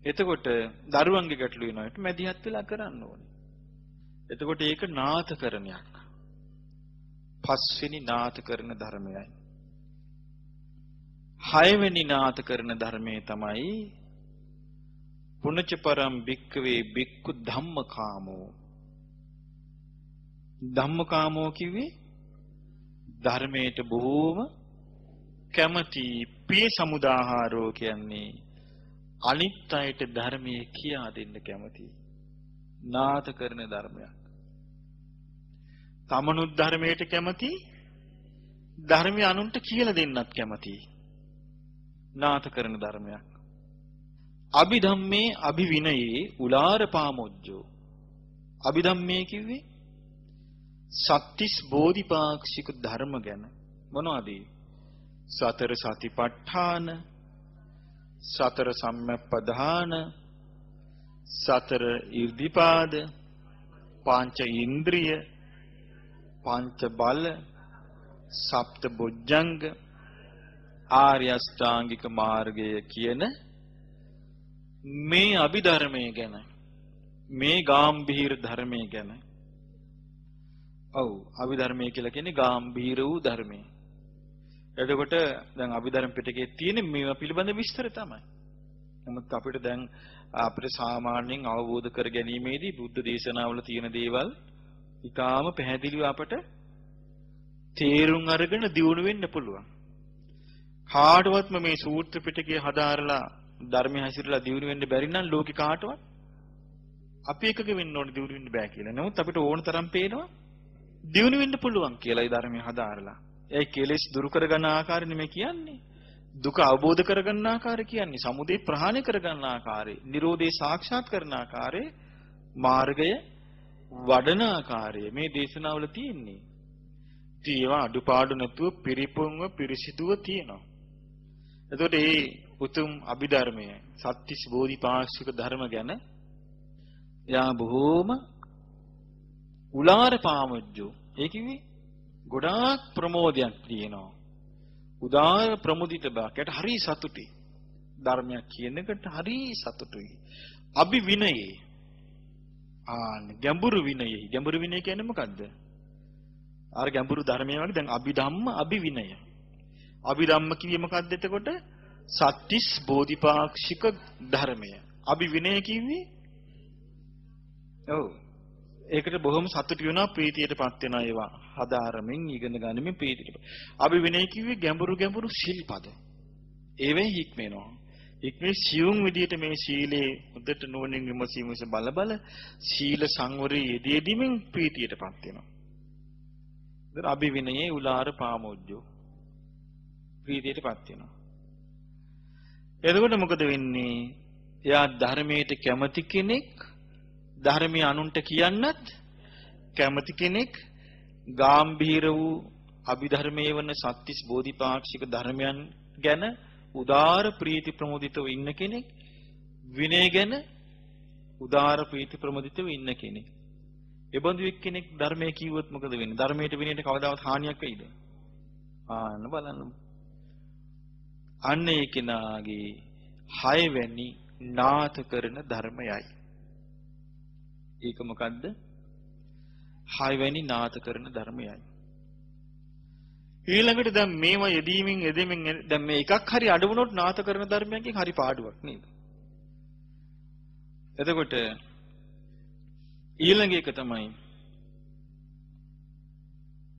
එතකොට දරුවන්ගේ ගැටලු වෙනවට මැදිහත් වෙලා කරන්න ඕනේ. එතකොට ඒක නාථකරණයක්. පස්වෙනි නාථකරණ ධර්මයයි. හයවෙනි නාථකරණ ධර්මයේ තමයි පුනච පරම් භික්ඛවේ භික්ඛු ධම්මකාමෝ. ධම්මකාමෝ කිව්වේ ධර්මයට බොහෝම කැමති ප්‍රිය සමුදාහාරෝ කියන්නේ අනිත් අයට ධර්මයේ කියා දෙන්න කැමති නාථකරණ ධර්මයක්. තමනුත් ධර්මයට කැමති ධර්මය අනුන්ට කියලා දෙන්නත් කැමති නාථකරණ ධර්මයක්. අභිධම්මේ අභිවිනයේ උලාර පාමොජ්ජෝ. අභිධම්මේ කිව්වේ සත්‍තිස් බෝධිපාක්ෂික ධර්ම ගැන. මොනවද? සතර සතිපට්ඨාන, සතර සම්‍යක්පදාන, සතර ඉර්ධිපාද, පංච ඉන්ද්‍රිය, පංච බල, සප්ත බොජ්ජංග, ආර්ය අෂ්ටාංගික මාර්ගය කියන මේ අභිධර්මයේ ගැන, මේ ගාම්භීර ධර්මයේ ගැන. ඔව්, අභිධර්මයේ කියලා කියන්නේ ගාම්භීර වූ ධර්මය. එතකොට දැන් අභිධර්ම පිටකයේ තියෙන මේවා පිළිබඳ විස්තර තමයි. නමුත් අපිට දැන් අපිට සාමාන්‍යයෙන් අවබෝධ කර ගැනීමේදී බුද්ධ දේශනාවල තියෙන දේවල් ඊටාම පැහැදිලිව අපට තේරුම් අරගෙන දියුණු වෙන්න පුළුවන්. කාටවත්ම මේ සූත්‍ර පිටකේ හදාarලා ධර්මය හැසිරලා දියුණු වෙන්න බැරි නම් ලෝකේ කාටවත් අපි එකක වෙන්න ඕනේ දියුණු වෙන්න බෑ කියලා. නමුත් අපිට ඕන තරම් පේනවා දියුණු වෙන්න පුළුවන් කියලා ඒ ධර්මය හදාarලා. ඒ කෙලෙස් දුරු කරගන්න ආකාරය නෙමෙයි කියන්නේ. දුක අවබෝධ කරගන්න ආකාරය කියන්නේ. සමුදය ප්‍රහාණය කරගන්න ආකාරය. නිරෝධය සාක්ෂාත් කරන ආකාරය. මාර්ගය වඩන ආකාරය මේ දේශනාවල තියෙන්නේ. ඒවා අඩුපාඩු නැතුව පිරිපුන්ව පිරිසිදුව තියෙනවා. එතකොට මේ උතුම් අභිධර්මය සත්‍තිස් බෝධිපාක්ෂික ධර්ම ගැන යා බොහෝම උලාර පාමොජ්ජෝ. ඒ කිව්වේ ගොඩාක් ප්‍රමෝදයක් තියෙනවා. උදාර ප්‍රමුදිත බාකට හරි සතුටුයි. ධර්මයක් කියන එකට හරි සතුටුයි. අභිවිනයේ ගැඹුරු විනයෙහි. ගැඹුරු විනය කියන්නේ මොකද්ද? අර ගැඹුරු ධර්මයේ වගේ දැන් අභිධම්ම අභිවිනය. අභිධම්ම කිව්වේ මොකද්ද එතකොට? සත්‍තිස් බෝධිපාක්ෂික ධර්මය. අභිවිනය කිව්වේ ඔව් ඒකට බොහොම සතුටු වෙනවා ප්‍රීතියටපත් වෙනවා ඒවා හදාරමින් ඉගෙන ගනිමින් ප්‍රීතියට. අභිවිනය කිව්වේ ගැඹුරු ශිල්පද. ඒවෙන් හික්මෙනවා. හික්මේ සියුම් විදියට මේ සීලේ උදට නුවණින් විමසීම බල සීල සංවරයේ යෙදීමින් ප්‍රීතියටපත් වෙනවා. ඒතර අභිවිනයේ උලාර පාමොජ්ජෝ ප්‍රීතියටපත් වෙනවා. එතකොට මොකද වෙන්නේ? එයා ධර්මයට කැමති කෙනෙක්, ධර්මය අනුන්ට කියන්නත් කැමති කෙනෙක්, ගාම්භීර වූ අභිධර්මයේ වන සත්‍තිස් බෝධිපාක්ෂික ධර්මයන් ගැන උදාර ප්‍රීති ප්‍රමුදිතව ඉන්න කෙනෙක්, විනය ගැන උදාර ප්‍රීති ප්‍රමුදිතව ඉන්න කෙනෙක්. එබඳු එක්කෙනෙක් ධර්මයේ කිව්වොත් මොකද වෙන්නේ? ධර්මයට විනයට කවදාවත් හානියක් වෙයිද? ආන්න බලන්න. අන්න ඒ කෙනාගේ 6 වැනි නාථකරණ ධර්මයයි. ඒක මොකද්ද? 6 වැනි නාථකරණ ධර්මයයි. ඊළඟට දැන් මේවා යෙදීමින් දැන් මේ එකක් හරි අඩු වුණොත් නාථකරණ ධර්මයන්ගෙන් හරි පාඩුවක් නේද? එතකොට ඊළඟ එක තමයි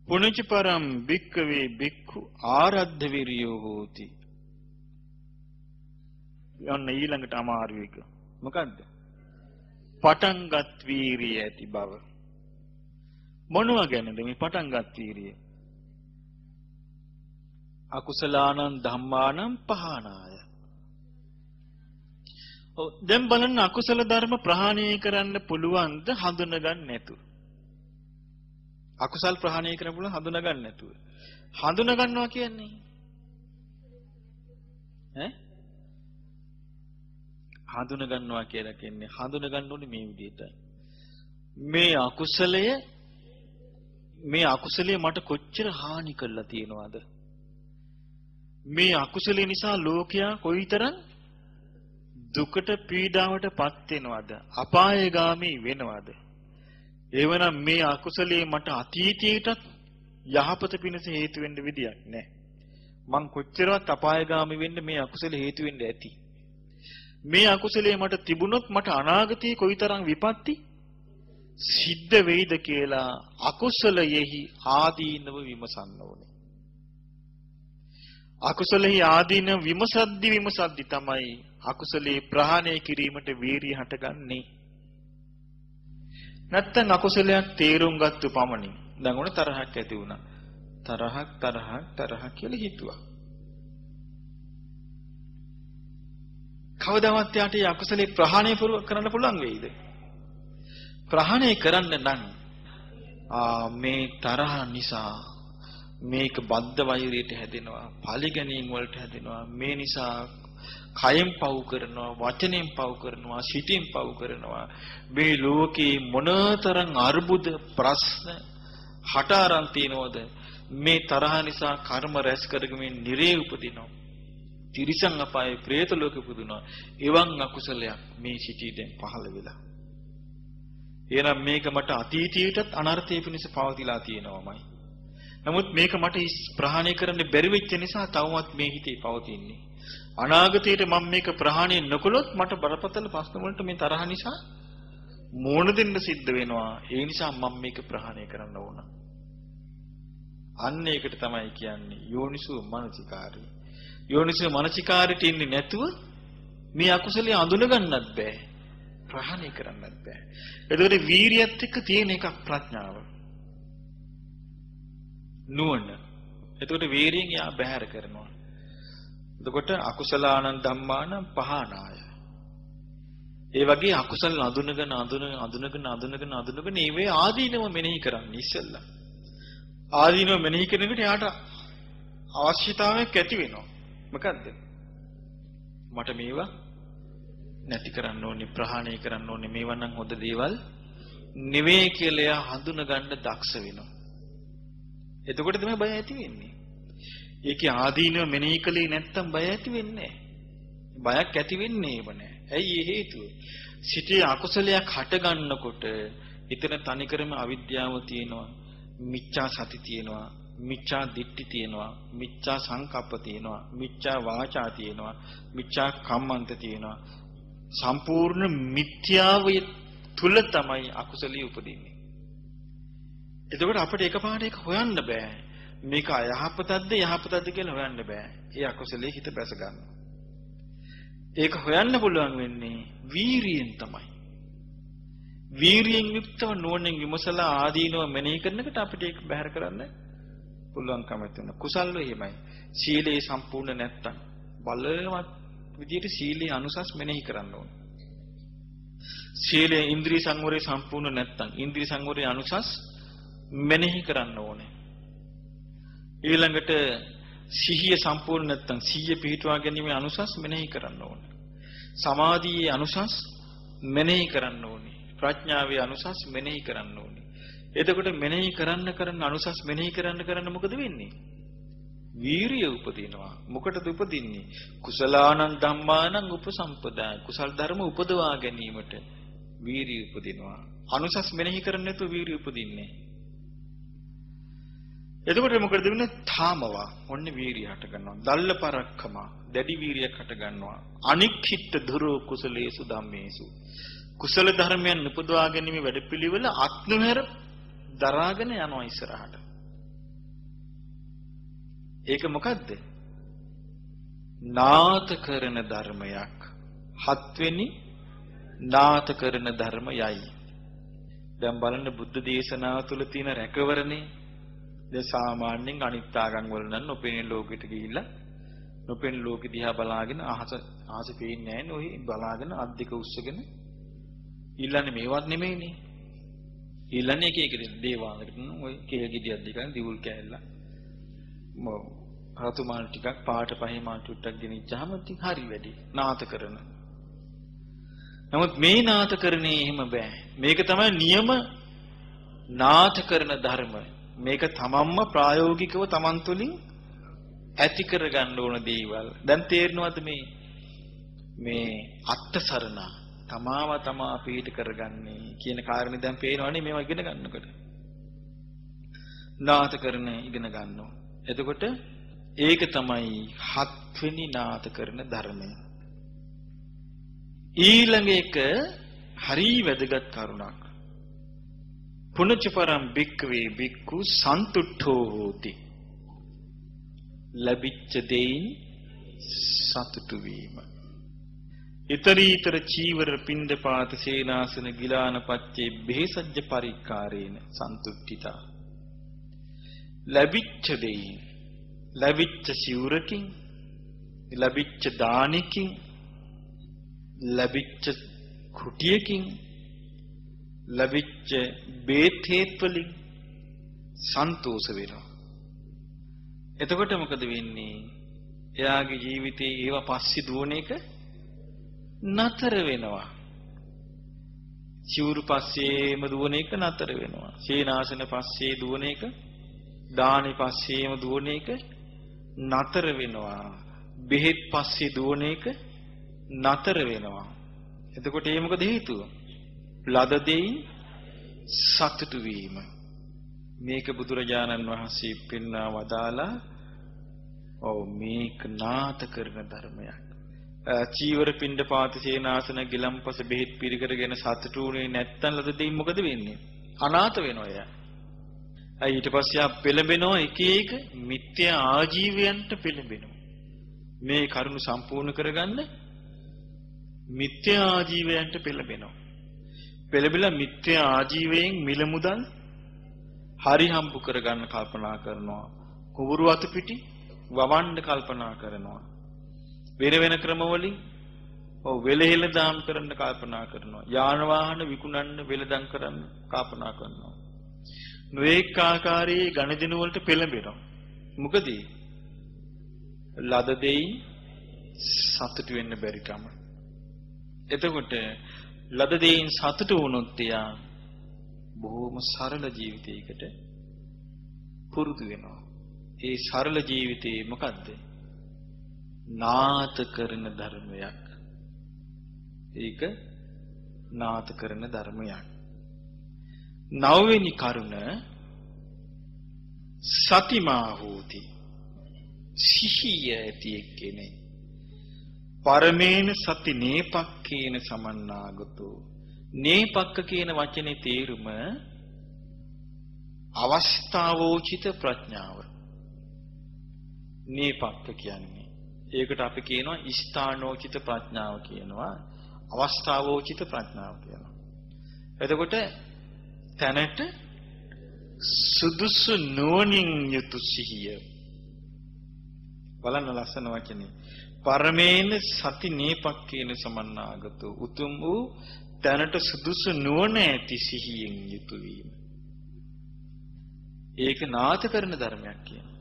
පුනච පරම් භික්ඛවේ භික්ඛු ආරද්ධ විරියෝ හෝති. යන්න ඊළඟට අමාරු එක. මොකද්ද? පටන්ගත් වීරිය ඇති බව. මොනවා ගැනද මේ පටන්ගත් වීරිය? අකුසලානං ධම්මානං පහනාය. දැන් බලන්න අකුසල ධර්ම ප්‍රහාණය කරන්න පුළුවන්ද හඳුනගන්න නැතුව? අකුසල් ප්‍රහාණය කරන්න පුළුවන් හඳුනගන්න නැතුව. හඳුනගන්නවා කියන්නේ හඳුනගන්නවා කියලා කියන්නේ හඳුනගන්න ඕනේ මේ විදිහට. මේ අකුසලය මට කොච්චර හානි කරලා තියෙනවද? මේ අකුසලේ නිසා ලෝකයා කොයිතරම් දුකට පීඩාවටපත් වෙනවද? අපායগামী වෙනවද? එවනම් මේ අකුසලයේ මට අතීතයේටත් යහපත පිණිස හේතු වෙන්න විදියක් නැහැ. මං කොච්චරවත් අපායগামী වෙන්න මේ අකුසල හේතු වෙන්න ඇති. මේ අකුසලයේ මට තිබුණොත් මට අනාගතයේ කොයිතරම් විපත්ති සිද්ධ වෙයිද කියලා අකුසලයෙහි ආදීනව විමසන්න ඕනේ. අකුසලෙහි ආදීන විමසද්දි තමයි අකුසලේ ප්‍රහාණය කිරීමට වීරිය හටගන්නේ. නැත්තම් අකුසලයක් තේරුම් ගත්ත පමණින් දැන් උන තරහක් ඇති වුණා. තරහ කියලා හිතුවා. කවදාවත් යාට මේ අකුසලේ ප්‍රහාණය කරන්න පුළුවන් වෙයිද? ප්‍රහාණය කරන්න නම් මේ තරහ නිසා මේක බද්ධ වෛරයට හැදෙනවා, පරිගණීන් වලට හැදෙනවා. මේ නිසා කයෙන් පව් කරනවා, වචනෙන් පව් කරනවා, සිතෙන් පව් කරනවා. මේ ලෝකේ මොනතරම් අර්බුද ප්‍රශ්න හට අරන් තියනවද? මේ තරහ නිසා කර්ම රැස් කරගමින් නිරේ උපදිනවා. තිරිසන් අපායේ പ്രേත ලෝකෙ උපදිනවා. එවන් අකුසලයක් මේ සිටීදෙන් පහළ වෙලා. එහෙනම් මේක මට අතීතයටත් අනර්ථය පිණිස පවතිලා තියෙනවමයි. නමුත් මේක මට ප්‍රහාණය කරන්න බැරි වෙච්ච නිසා තවමත් මේ හිතේ පවතින්නේ. අනාගතයට මම මේක ප්‍රහාණය නොකළොත් මට බරපතල ප්‍රශ්න වලට මේ තරහ නිසා මෝන දෙන්න සිද්ධ වෙනවා. ඒ නිසා මම මේක ප්‍රහාණය කරන්න ඕන. අන්න ඒකට තමයි කියන්නේ යෝනිසෝ මනසිකාරය. යෝනිසෝ මනසිකාරයට ඉන්නේ නැතුව මේ අකුසලයේ අඳුන ගන්නත් බෑ. ප්‍රහාණය කරන්නත් බෑ. එතකොට වීරියත් එක්ක තියෙන එකක් ප්‍රඥාව. නුවණ. එතකොට වීරියෙන් යා බැහැර කරනවා. එතකොට අකුසලානං ධම්මානං පහනාය. ඒ වගේ අකුසල අඳුනගෙන ඒවේ ආදීනව මෙනෙහි කරන්න ඉස්සෙල්ලා. ආදීනව මෙනෙහි කරනකොට යාට අවශ්‍යතාවයක් ඇති වෙනවා. මොකද්ද? මට මේවා නැති කරන්න ඕනේ, ප්‍රහාණය කරන්න ඕනේ. මේවා නම් හොඳ දේවල් නෙවෙයි කියලා එයා හඳුන ගන්න දක්ෂ වෙනවා. එතකොට තමයි බය ඇති වෙන්නේ. ඒකේ ආදීනව මෙනෙහි කලේ නැත්තම් බය ඇති වෙන්නේ නැහැ. බයක් ඇති වෙන්නේම නැහැ. ඇයි ඒ හේතුව? සිතේ අකුසලයක් හට ගන්නකොට එතන තනිකරම අවිද්‍යාව තියෙනවා, මිච්ඡා සති තියෙනවා, මිච්ඡා දිට්ඨි තියෙනවා, මිච්ඡා සංකප්ප තියෙනවා, මිච්ඡා වාචා තියෙනවා, මිච්ඡා කම්මන්ත තියෙනවා. සම්පූර්ණ මිත්‍යාවය තුල තමයි අකුසලිය උපදින්නේ. එතකොට අපිට එකපාරට ඒක හොයන්න බෑ. මේක අයහපතක්ද යහපතක්ද කියලා හොයන්න බෑ. ඒ අකුසලයේ හිත බැස ගන්නවා. ඒක හොයන්න පුළුවන් වෙන්නේ වීරියෙන් තමයි. වීරියෙන් යුක්තව නුවණින් විමසලා ආදීනව මෙනෙහි කරනකොට අපිට ඒක බැහැර කරන්න පුළුවන්කම තියෙනවා. කුසල්ව එහෙමයි. සීලේ සම්පූර්ණ නැත්තම් බලවත් විදියට සීලේ අනුසස් මෙනෙහි කරන්න ඕනේ. සීලේ ඉන්ද්‍රිය සංවරය සම්පූර්ණ නැත්තම් ඉන්ද්‍රිය සංවරයේ අනුසස් මෙනෙහි කරන්න ඕනේ. ඊළඟට සිහිය සම්පූර්ණ නැත්තම් සිහිය පිහිටුවා ගැනීමේ අනුසස් මෙනෙහි කරන්න ඕනේ. සමාධියේ අනුසස් මෙනෙහි කරන්න ඕනේ. ප්‍රඥාවේ අනුසස් මෙනෙහි කරන්න ඕනේ. එතකොට මෙනෙහි කරන්න අනුසස් මෙනෙහි කරන්න මොකද වෙන්නේ? වීරිය උපදිනවා. මොකටද උපදින්නේ? කුසලානං ධම්මානං උපසම්පදා. කුසල් ධර්ම උපදවා ගැනීමට වීරිය උපදිනවා. අනුසස් මෙනෙහි කරන්නේ නැතුව වීරිය උපදින්නේ. එතකොට මොකද වෙන්නේ? තාමවා ඔන්නේ වීරිය හට ගන්නවා. දල්ල පරක්කම දැඩි වීරියක් හට ගන්නවා. අනික්ඛිත දුරෝ කුසලේසු ධම්මේසු. කුසල ධර්මයන් උපදවා ගැනීම වැඩපිළිවෙල අත්නුහැර දරාගෙන යනවා ඉස්සරහට. ඒක මොකද්ද? නාත කරන ධර්මයක්. හත්වෙනි නාත කරන ධර්මයයි. දැන් බලන්න බුද්ධ දේශනාව තුළ තියෙන රැකවරණේ. දැන් සාමාන්‍යයෙන් අනිත් ආගම් වල නම් නොපෙනෙන ලෝකෙට ගිහිල්ලා නොපෙනෙන ලෝකෙ දිහා බලාගෙන අහස පේන්නේ නැහැ නේ. ඔහි බලාගෙන අත් දෙක උස්සගෙන ඊළන්නේ මේවත් නෙමෙයිනේ. ඊළන්නේ එක දේවාලකට ඔය කේල් ගෙඩියක් දෙකක් දිවුල් කෑල්ල රතු මාල් ටිකක් පාට පහේ මාල් ටිකක් ගෙනිච්චාම ඉතින් හරි වැඩි නාත කරන. නමුත් මේ නාත කරන්නේ එහෙම බෑ. මේක තමයි නියම නාත කරන ධර්ම. මේක තමන්ම ප්‍රායෝගිකව තමන් තුළින් ඇති කරගන්න ඕන දේවල්. දැන් තේරෙනවද මේ මේ අත්සරණ තමාව තමා පිට කරගන්නේ කියන කාරණේ දැන් පේනවනේ මේවා ඉගෙන ගන්නකොට. නාත කරන ඉගෙන ගන්නවා. එතකොට ඒක තමයි හත්වෙනි නාත කරන ධර්මය. ඊළඟ එක හරි වැදගත් කරුණක්. පුනච්ච පරම් භික්ඛවේ භික්ඛු සන්තුට්ඨෝ හෝති. ලැබිච්ච දෙයින් සතුටු වීම. ඊතරීතර චීවර පින්දපාත සේනාසන ගිලාන පච්චේ බෙහෙසජ්ජ පරික්කාරේන සන්තුට්ඨිතා. ලැබිච්ච දෙයින්, ලැබිච්ච සිවුරකින්, ලැබිච්ච දානකින්, ලැබිච්ච කුටියකින්, ලැබිච්ච බේත් හේත් වලින් සන්තෝෂ වෙනවා. එතකොට මොකද වෙන්නේ? එයාගේ ජීවිතේ ඒව පස්සේ දුවන එක නතර වෙනවා. සිවුරු පස්සේම දුවන එක නතර වෙනවා. සේනාසන පස්සේ දුවන එක, දානි පස්සේම දුවන එක නතර වෙනවා. බෙහෙත් පස්සේ දුවන එක නතර වෙනවා. එතකොට ඒ මොකද හේතුව? ලද දෙයින් සතුටු වීම. මේක බුදුරජාණන් වහන්සේ පෙන්වා වදාලා මේක නාත කරන ධර්මයක්. චීවර පින්ඩ පාත සේනාසන ගිලම්පස බෙහෙත් පිළිකරගෙන සතුටු වුණේ නැත්තම් ලද දෙයින් මොකද වෙන්නේ? අනාථ වෙනවා එයා. ඊට පස්සේ ආ පෙළඹෙනවා එක එක මිත්‍යා ආජීවයන්ට පෙළඹෙනවා. මේ කරුණ සම්පූර්ණ කරගන්න මිත්‍යා ආජීවයන්ට පෙළඹෙනවා. පෙළඹිලා මිත්‍යා ආජීවයෙන් මිල මුදල් හරි හම්බ කරගන්න කල්පනා කරනවා. කුඹුරු අතු පිටි වවන්න කල්පනා කරනවා. වෙන වෙන ක්‍රම වලින් වෙලෙහෙල දාම් කරන්න කල්පනා කරනවා. යාන වාහන විකුණන්න වෙලදම් කරන්න කල්පනා කරනවා. නොඑක ආකාරයේ ගණදින වලට පෙළඹෙනවා. මොකද ලද දෙයින් සතුටු වෙන්න බැරි කම. එතකොට ලද දෙයින් සතුටු වුණොත් එයා බොහොම සරල ජීවිතයකට පුරුදු වෙනවා. ඒ සරල ජීවිතේ මොකද්ද? නාත කරන ධර්මයක්. ඒක නාත කරන ධර්මයක්. නවවෙනි කරුණ සතිමා හෝති. සිහිය ඇති එක්කෙනෙක්. පරමේන සති නේපක්කේන සමන්නාගතෝ. නේපක්ක කියන වචනේ තේරුම අවස්ථාවෝචිත ප්‍රඥාව. නේපක්ක කියන්නේ ඒකට අපි කියනවා ස්ථානෝචිත ප්‍රඥාව කියනවා. අවස්ථාවෝචිත ප්‍රඥාව කියනවා. එතකොට තැනට සුදුසු නුවණින් යුතු සිහිය. බලන්න ලස්සන වචනේ. පරමේන සති නේපක්කේන සමන්නාගතෝ. උතුම් වූ තැනට සුදුසු නුවණ ඇති සිහියෙන් යුතු වීම. ඒක නාත කරන ධර්මයක් කියනවා.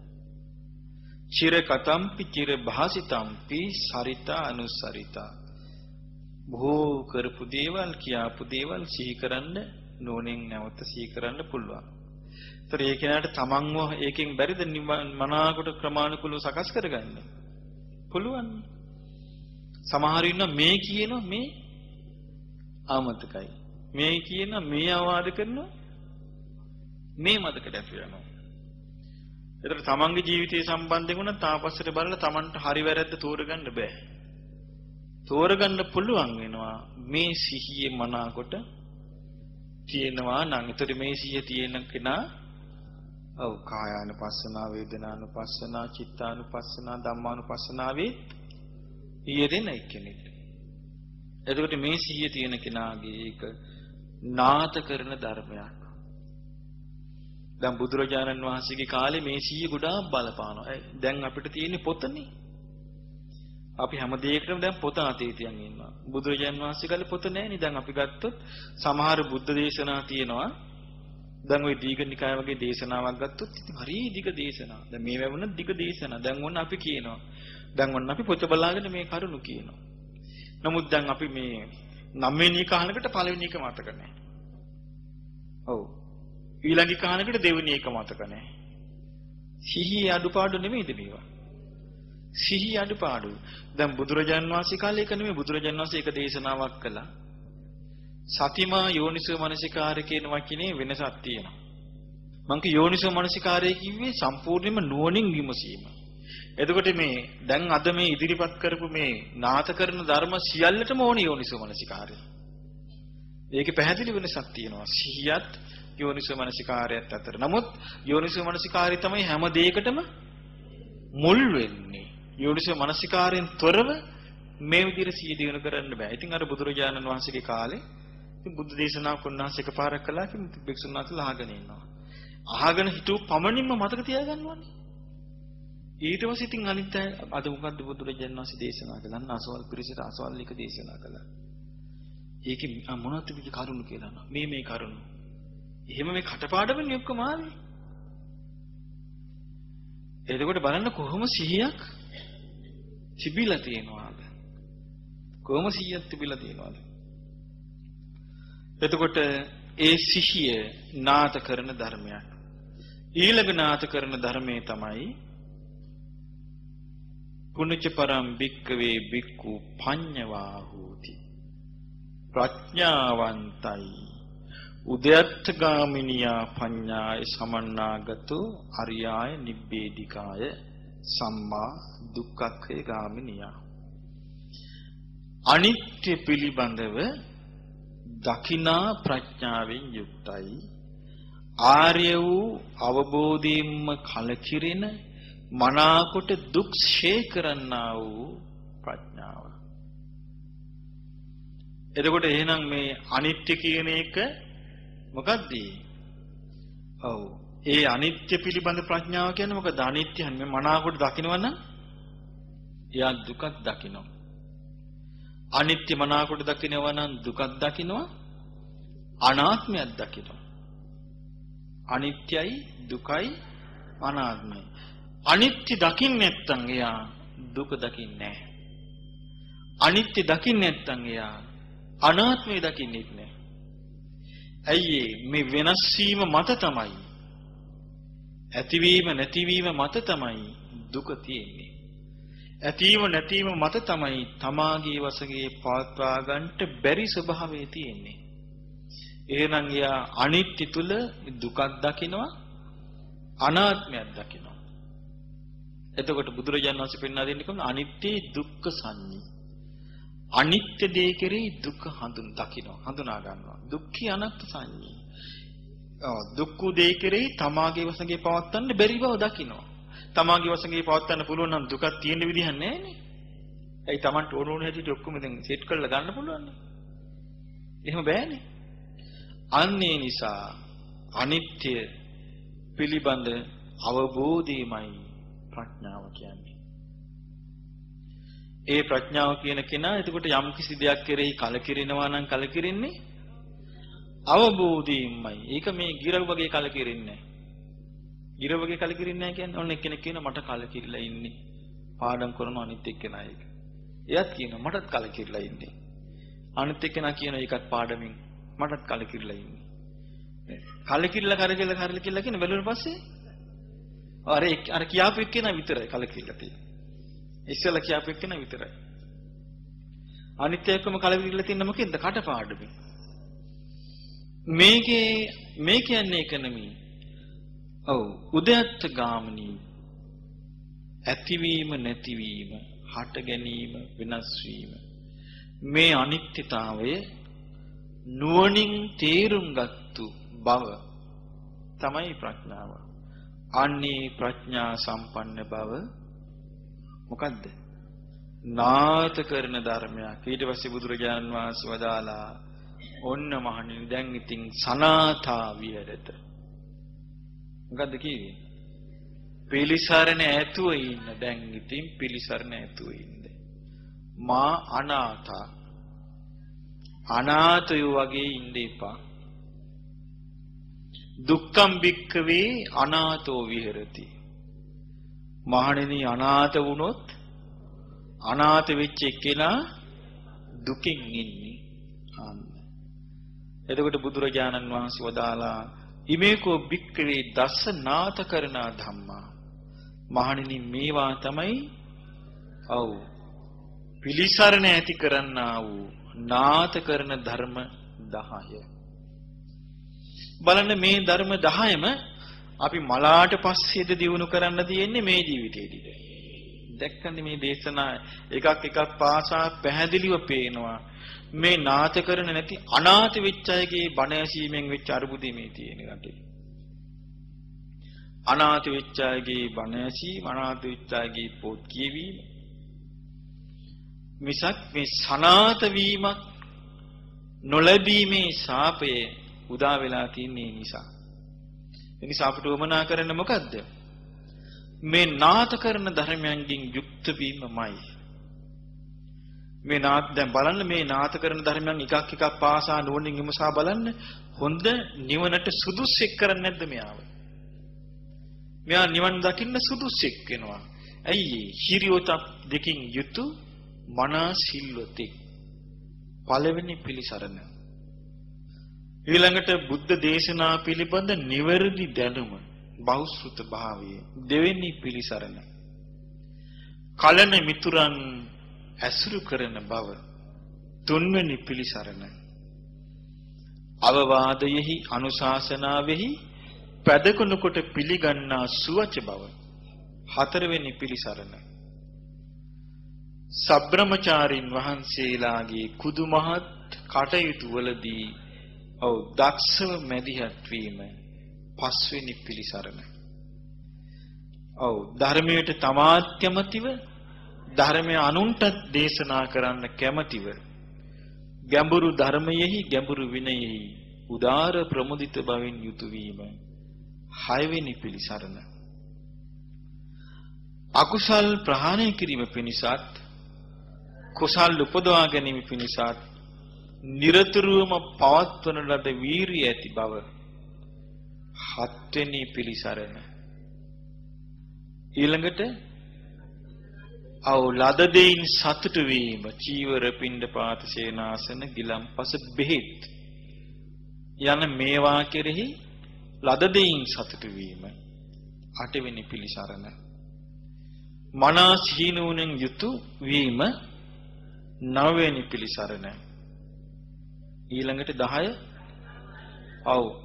චිර කතම්පි චිර භාසිතම්පි සරිතා අනුසරිතා. බොහෝ කරපු දේවල් කියාපු දේවල් සිහි කරන්න නෝනෙන් නැවත සිහි කරන්න පුළුවන්. ඒතර ඒ කෙනාට තමන්ව ඒකෙන් බැරිද මනාකොට ක්‍රමානුකූලව සකස් කරගන්න? පුළුවන්. සමහර ඉන්නවා මේ කියනවා මේ ආමතකයි. මේ කියනවා මේ අවවාද කරනවා මේ මතකට ඇති වෙනවා. ඒතර තමන්ගේ ජීවිතය සම්බන්ධයෙන් උනත් තාපස්සට බලලා තමන්ට හරි වැරද්ද තෝරගන්න බෑ. තෝරගන්න පුළුවන් වෙනවා මේ සිහියේ මනාකොට තියෙනවා නම්. ඒතර මේ සිහිය තියෙන කෙනා කායානුපස්සනා, වේදනානුපස්සනා, චිත්තානුපස්සනා, ධම්මානුපස්සනාවේ යෙදෙන කෙනෙක්. එතකොට මේ සිහිය තියෙන කෙනාගේ ඒක නාත කරන ධර්මයක්. දැන් බුදුරජාණන් වහන්සේගේ කාලේ මේ සිහිය ගොඩාක් බලපානවා. දැන් අපිට තියෙන්නේ පොතනේ. අපි හැම දෙයකටම දැන් පොත අතේ තියන් ඉන්නවා. බුදුරජාණන් වහන්සේ කාලේ පොත නැහැනේ. දැන් අපි ගත්තොත් සමහර බුද්ධ දේශනා තියෙනවා. දැන් ওই දීඝනිකාය වගේ දේශනාවක් ගත්තොත් ඉතින් හරි දිග දේශනා. දැන් මේ වැවුන දිග දේශනා. දැන් ඔන්න අපි කියනවා. දැන් ඔන්න අපි පොත බලාගෙන මේ කරුණු කියනවා. නමුත් දැන් අපි මේ 9 වෙනි එක අහනකොට පළවෙනි එක මතක නැහැ. ඔව්. ඊළඟ එක අහනකොට දෙවෙනි එක මතක නැහැ. සිහියේ අඩුපාඩු නෙමෙයිද මේවා? සිහි අඩපාඩු. දැන් බුදුරජාන් වහන්සේ කාලේ එක නෙමෙයි බුදුරජාන් වහන්සේ එක දේශනාවක් කළා. සතිමා යෝනිසෝ මනසිකාරය කියන වචනේ වෙනසක් තියෙනවා. මං කිය යෝනිසෝ මනසිකාරය කිව්වේ සම්පූර්ණයෙන්ම නුවණින් විමසීම. එතකොට මේ දැන් අද මේ ඉදිරිපත් කරපු මේ නාත කරන ධර්ම සියල්ලටම ඕනේ යෝනිසෝ මනසිකාරය. ඒකේ පැහැදිලි වෙනසක් තියෙනවා. සිහියත් යෝනිසෝ මනසිකාරයත් අතර. නමුත් යෝනිසෝ මනසිකාරය තමයි හැම දෙයකටම මුල් වෙන්නේ. යෝනිසෝ මනසිකාරයෙන් තොරව මේ විදිහට සිහිය දිනු කරන්න බෑ. ඉතින් අර බුදුරජාණන් වහන්සේගේ කාලේ ඉතින් බුද්ධ දේශනාවක් උන්වහන්සේ එකපාරක් කළා කිව්ව භික්ෂුන් වහන්සේලා අහගෙන ඉන්නවා. අහගෙන හිටු පමණින්ම මතක තියාගන්නවනේ. ඊට පස්සේ ඉතින් අනිත් අද මොකද්ද බුදුරජාණන් වහන්සේ දේශනා කළා? අසවල් පිරිසට අසවල් එක දේශනා කළා. ඒකේ මොනවද මේ කරුණු කියලා නෝ. මේ කරුණු. එහෙම මේ කටපාඩමනේ ඔක්කොම ආවේ. එතකොට බලන්න කොහොම සිහියක් තිබිලා තියෙනවද? කොහොම සිහියක් තිබිලා තියෙනවද? එතකොට ඒ සිහිය නාත කරන ධර්මයක්. ඊළඟ නාත කරන ධර්මයේ තමයි පුණජ පරම් භික්කවේ භික්ඛු පඤ්ඤවා හෝති. ප්‍රඥාවන්තයි උද්‍යත්තගාමිනියා පඤ්ඤාය සමන්නාගතෝ අරියාය නිබ්බේධිකාය සම්මා දුක්ඛක්ඛේ ගාමිනියා. අනිත්‍ය පිළිබඳව දකිනා ප්‍රඥාවෙන් යුක්තයි. ආර්ය වූ අවබෝධයෙන්ම කලකිරෙන මනාකොට දුක් ශේ කරන්නා වූ ප්‍රඥාව. එතකොට එහෙනම් මේ අනිත්‍ය කියන එක මොකක්ද? ඔව්. ඒ අනිත්‍ය පිළිබඳ ප්‍රඥාව කියන්නේ මොකද? අනිත්‍යයන් මේ මනාකොට දකිනවා නම් එයා දුකක් දකිනවා. අනිත්‍ය මනාකොට දකිනවා නම් දුකක් දකිනවා. අනාත්මයක් දකිනවා. අනිත්‍යයි දුකයි අනාත්මයි. අනිත්‍ය දකින්නේ නැත්නම් එයා දුක දකින්නේ නැහැ. අනිත්‍ය දකින්නේ නැත්නම් එයා අනාත්මය දකින්නේ නැහැ. ඇයි මේ වෙනස් වීම මත තමයි ඇතිවීම නැතිවීම මත තමයි දුක තියෙන්නේ. ඇතිවීම නැතිවීම මත තමයි තමාගේ වශයෙන් පවත්වා ගන්නට බැරි ස්වභාවය තියෙන්නේ. එහෙනම් එයා අනිත්‍ය තුල දුකක් දකිනවා අනාත්මයක් දකිනවා. එතකොට බුදුරජාණන් වහන්සේ පෙන්වා දෙන්නේ කොහොමද? අනිත්‍ය දුක්ඛ සංඤී. අනිත්‍ය දේ කෙරෙහි දුක් හඳුනා ගන්නවා. දුක්ඛී අනාත්ම සංඤී. දුක්ඛ දේ කෙරෙහි තමාගේ වශයෙන් පවත්වන්න බැරි බව දකිනවා. තමාගේ වශයෙන් පවත්වන්න පුළුවන් නම් දුකක් තියෙන විදිහක් නැහැනේ. ඒ තමන්ට ඕන ඕන හැටියට ඔක්කොම දැන් සෙට් කරලා ගන්න පුළුවන් නේ. එහෙම බෑනේ. අන්නේ නිසා අනිත්‍ය පිළිබඳ අවබෝධයමයි ප්‍රඥාව කියන්නේ. ඒ ප්‍රඥාව කියන කෙනා එතකොට යම් කිසි දෙයක් කෙරෙහි කලකිරෙනවා නම් කලකිරෙන්නේ අවබෝධයෙන්මයි. ඒක මේ ගිරව වගේ කලකිරෙන්නේ නැහැ. ගිරව වගේ කලකිරෙන්නේ නැහැ කියන්නේ ඔන්න එක්කෙනෙක් කියනවා මට කලකිරිලා ඉන්නේ. පාඩම් කරන අනිත් එක්කෙනා ඒක. එයාත් කියනවා මටත් කලකිරිලා ඉන්නේ. අනිත් එක්කෙනා කියනවා ඒකත් පාඩමින් මටත් කලකිරිලා ඉන්නේ. කලකිරිලා කියන බැලුවන පස්සේ අර කියාපු එක්කෙනා විතරයි කලකිරිලා තියෙන්නේ. ඉස්සෙල්ලා කියාපු එක්කෙනා විතරයි. අනිත් එක්කම කලකිරිලා තියෙන මොකෙන්ද? කටපාඩමින්. මේ කියන්නේ ඒක නෙමෙයි. ඔව් උද්‍යත්ත ගාමිනී ඇතිවීම නැතිවීම හට ගැනීම වෙනස් වීම මේ අනිත්‍යතාවය නුවණින් තේරුම් ගත්තු බව තමයි ප්‍රඥාව. අන්නේ ප්‍රඥා සම්පන්න බව මොකද්ද? නාත කරන ධර්මයක්. ඊට පස්සේ බුදුරජාණන් වහන්සේ වදාලා ඔන්න මහණෙනි දැන් ඉතින් සනාථා විහෙරත. මොකද්ද කිව්වේ? පිලිසරණ ඇතුව ඉන්න. දැන් ඉතින් පිලිසරණ ඇතුව ඉන්න. මා අනාථා. අනාථයෝ වගේ ඉන්න එපා. දුක්ඛම් භික්ඛවේ අනාථෝ විහෙරති. මහණෙනි අනාථ වුණොත් අනාථ වෙච්ච එක්කෙනා දුකින් ඉන්නේ. එතකොට බුදුරජාණන් වහන්සේ වදාලා ඉමේකෝ භික්ඛවේ දස නාත කරනා ධම්මා. මහණෙනි මේවා තමයි ඔව් පිළිසරණ ඇති කරන්නා වූ නාත කරන ධර්ම 10. බලන්න මේ ධර්ම 10ම අපි මලාට පස්සේද දිනු කරන්න තියෙන්නේ මේ ජීවිතේදී. දැක්කන්නේ මේ දේශනා එකක් පාසා පැහැදිලිව පේනවා. මේ නාත කරන නැති අනාථ වෙච්ච අයගේ බණ ඇසීමෙන් වෙච්ච අරුබුදේ මේ තියෙන රටේ. අනාථ වෙච්ච අයගේ බණ ඇසීම, අනාථ වෙච්ච අයගේ පොත් කියවීම. මිසක් මේ සනාත වීමක් නොලැබීමේ ශාපය උදා වෙලා තින්නේ නිසා. ඒ නිසා අපිට උවමනා කරන්න මොකද්ද? මේ නාත කරන ධර්මයන්ගෙන් යුක්ත වීමමයි. මේ නාත දැන් බලන්න මේ නාත කරන ධර්මයන් එකක් පාසා නුවණින් විමසා බලන්න හොඳ නිවනට සුදුස්සෙක් කරන්නේ නැද්ද මෙයාව? මෙයා නිවන් දකින්න සුදුස්සෙක් වෙනවා. ඇයි? හිරියොත දෙකින් යුතු මනා සිල්වතෙක්. පළවෙනි පිළිසරණ. ඊළඟට බුද්ධ දේශනා පිළිබඳ නිවැරදි දැනුම, බෞද්ධ භාවය. දෙවෙනි පිළිසරණ. කලන මිතුරන් ඇසුරු කරන බව. තුන්වෙනි පිළිසරණ. අවවාදයෙහි අනුශාසනාවෙහි පැදකුණු කොට පිළිගන්නා සුවච බව. හතරවෙනි පිළිසරණ. සබ්‍රමචාරින් වහන්සේලාගේ කුදුමහත් කටයුතු වලදී දක්ෂව මැදිහත් වීම. පස්වෙනි පිළිසරණ. ධර්මයට තමාත් කැමැතිව ධර්මය අනුන්ට දේශනා කරන්න කැමැතිව ගැඹුරු ධර්මයෙහි ගැඹුරු විනයෙහි උදාර ප්‍රමුදිත බවින් යුතු වීම. හයවෙනි පිළිසරණ. අකුසල් ප්‍රහාණය කිරීම පිණිසත් කුසල් උපදවා ගැනීම පිණිසත් නිරතුරුවම පවත්වන ලද වීරිය ඇති බව. හත්වෙනි පිළිසරණ. ඊළඟට ලද දෙයින් සතුටු වීම. චීවර, පිණ්ඩපාත, සේනාසන, ගිලම්පස, බෙහෙත් යන මේවා කෙරෙහි ලද දෙයින් සතුටු වීම. අටවෙනි පිළිසරණ. මනා සිහිනුවණින් යුතු වීම. නවවෙනි පිළිසරණ. ඊළඟට 10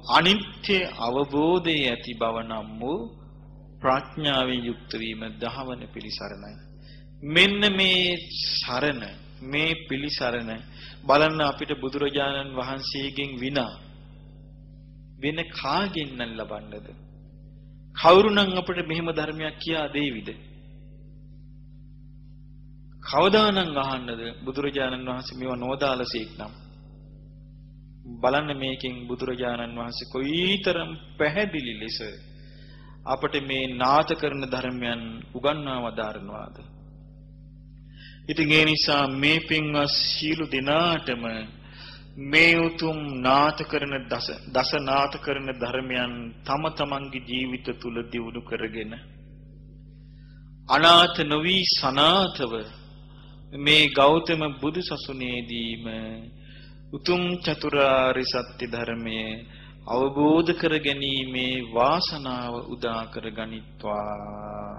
අනිත්‍ය අවබෝධයේ ඇති බව නම් වූ ප්‍රඥාවෙන් යුක්ත වීම. 10 වෙනි පිළිසරණයි. මෙන්න මේ සරණ, මේ පිළිසරණ බලන්න අපිට බුදුරජාණන් වහන්සේගෙන් විනා වෙන කාගෙන් නම් ලබන්නද? කවුරුනම් අපිට මෙහෙම ධර්මයක් කියා දෙයිවිද? කවදානම් අහන්නද බුදුරජාණන් වහන්සේ මේව නොදාලසෙක් නම්? බලන්න මේකෙන් බුදුරජාණන් වහන්සේ කොයිතරම් පැහැදිලි ලෙස අපට මේ නාත කරන ධර්මයන් උගන්වා වදාරනවාද? ඉතින් ඒ නිසා මේ පින්වත් සීල දිනාටම මේ උතුම් නාත කරන දස නාත කරන ධර්මයන් තම තමන්ගේ ජීවිත තුල දියුණු කරගෙන අනාථ නොවි සනාථව මේ ගෞතම බුදු සසුනේදීම උතුම් චතුරාර්ය සත්‍ය ධර්මයේ අවබෝධ කර ගැනීමේ වාසනාව උදා කර ගනිත්වා.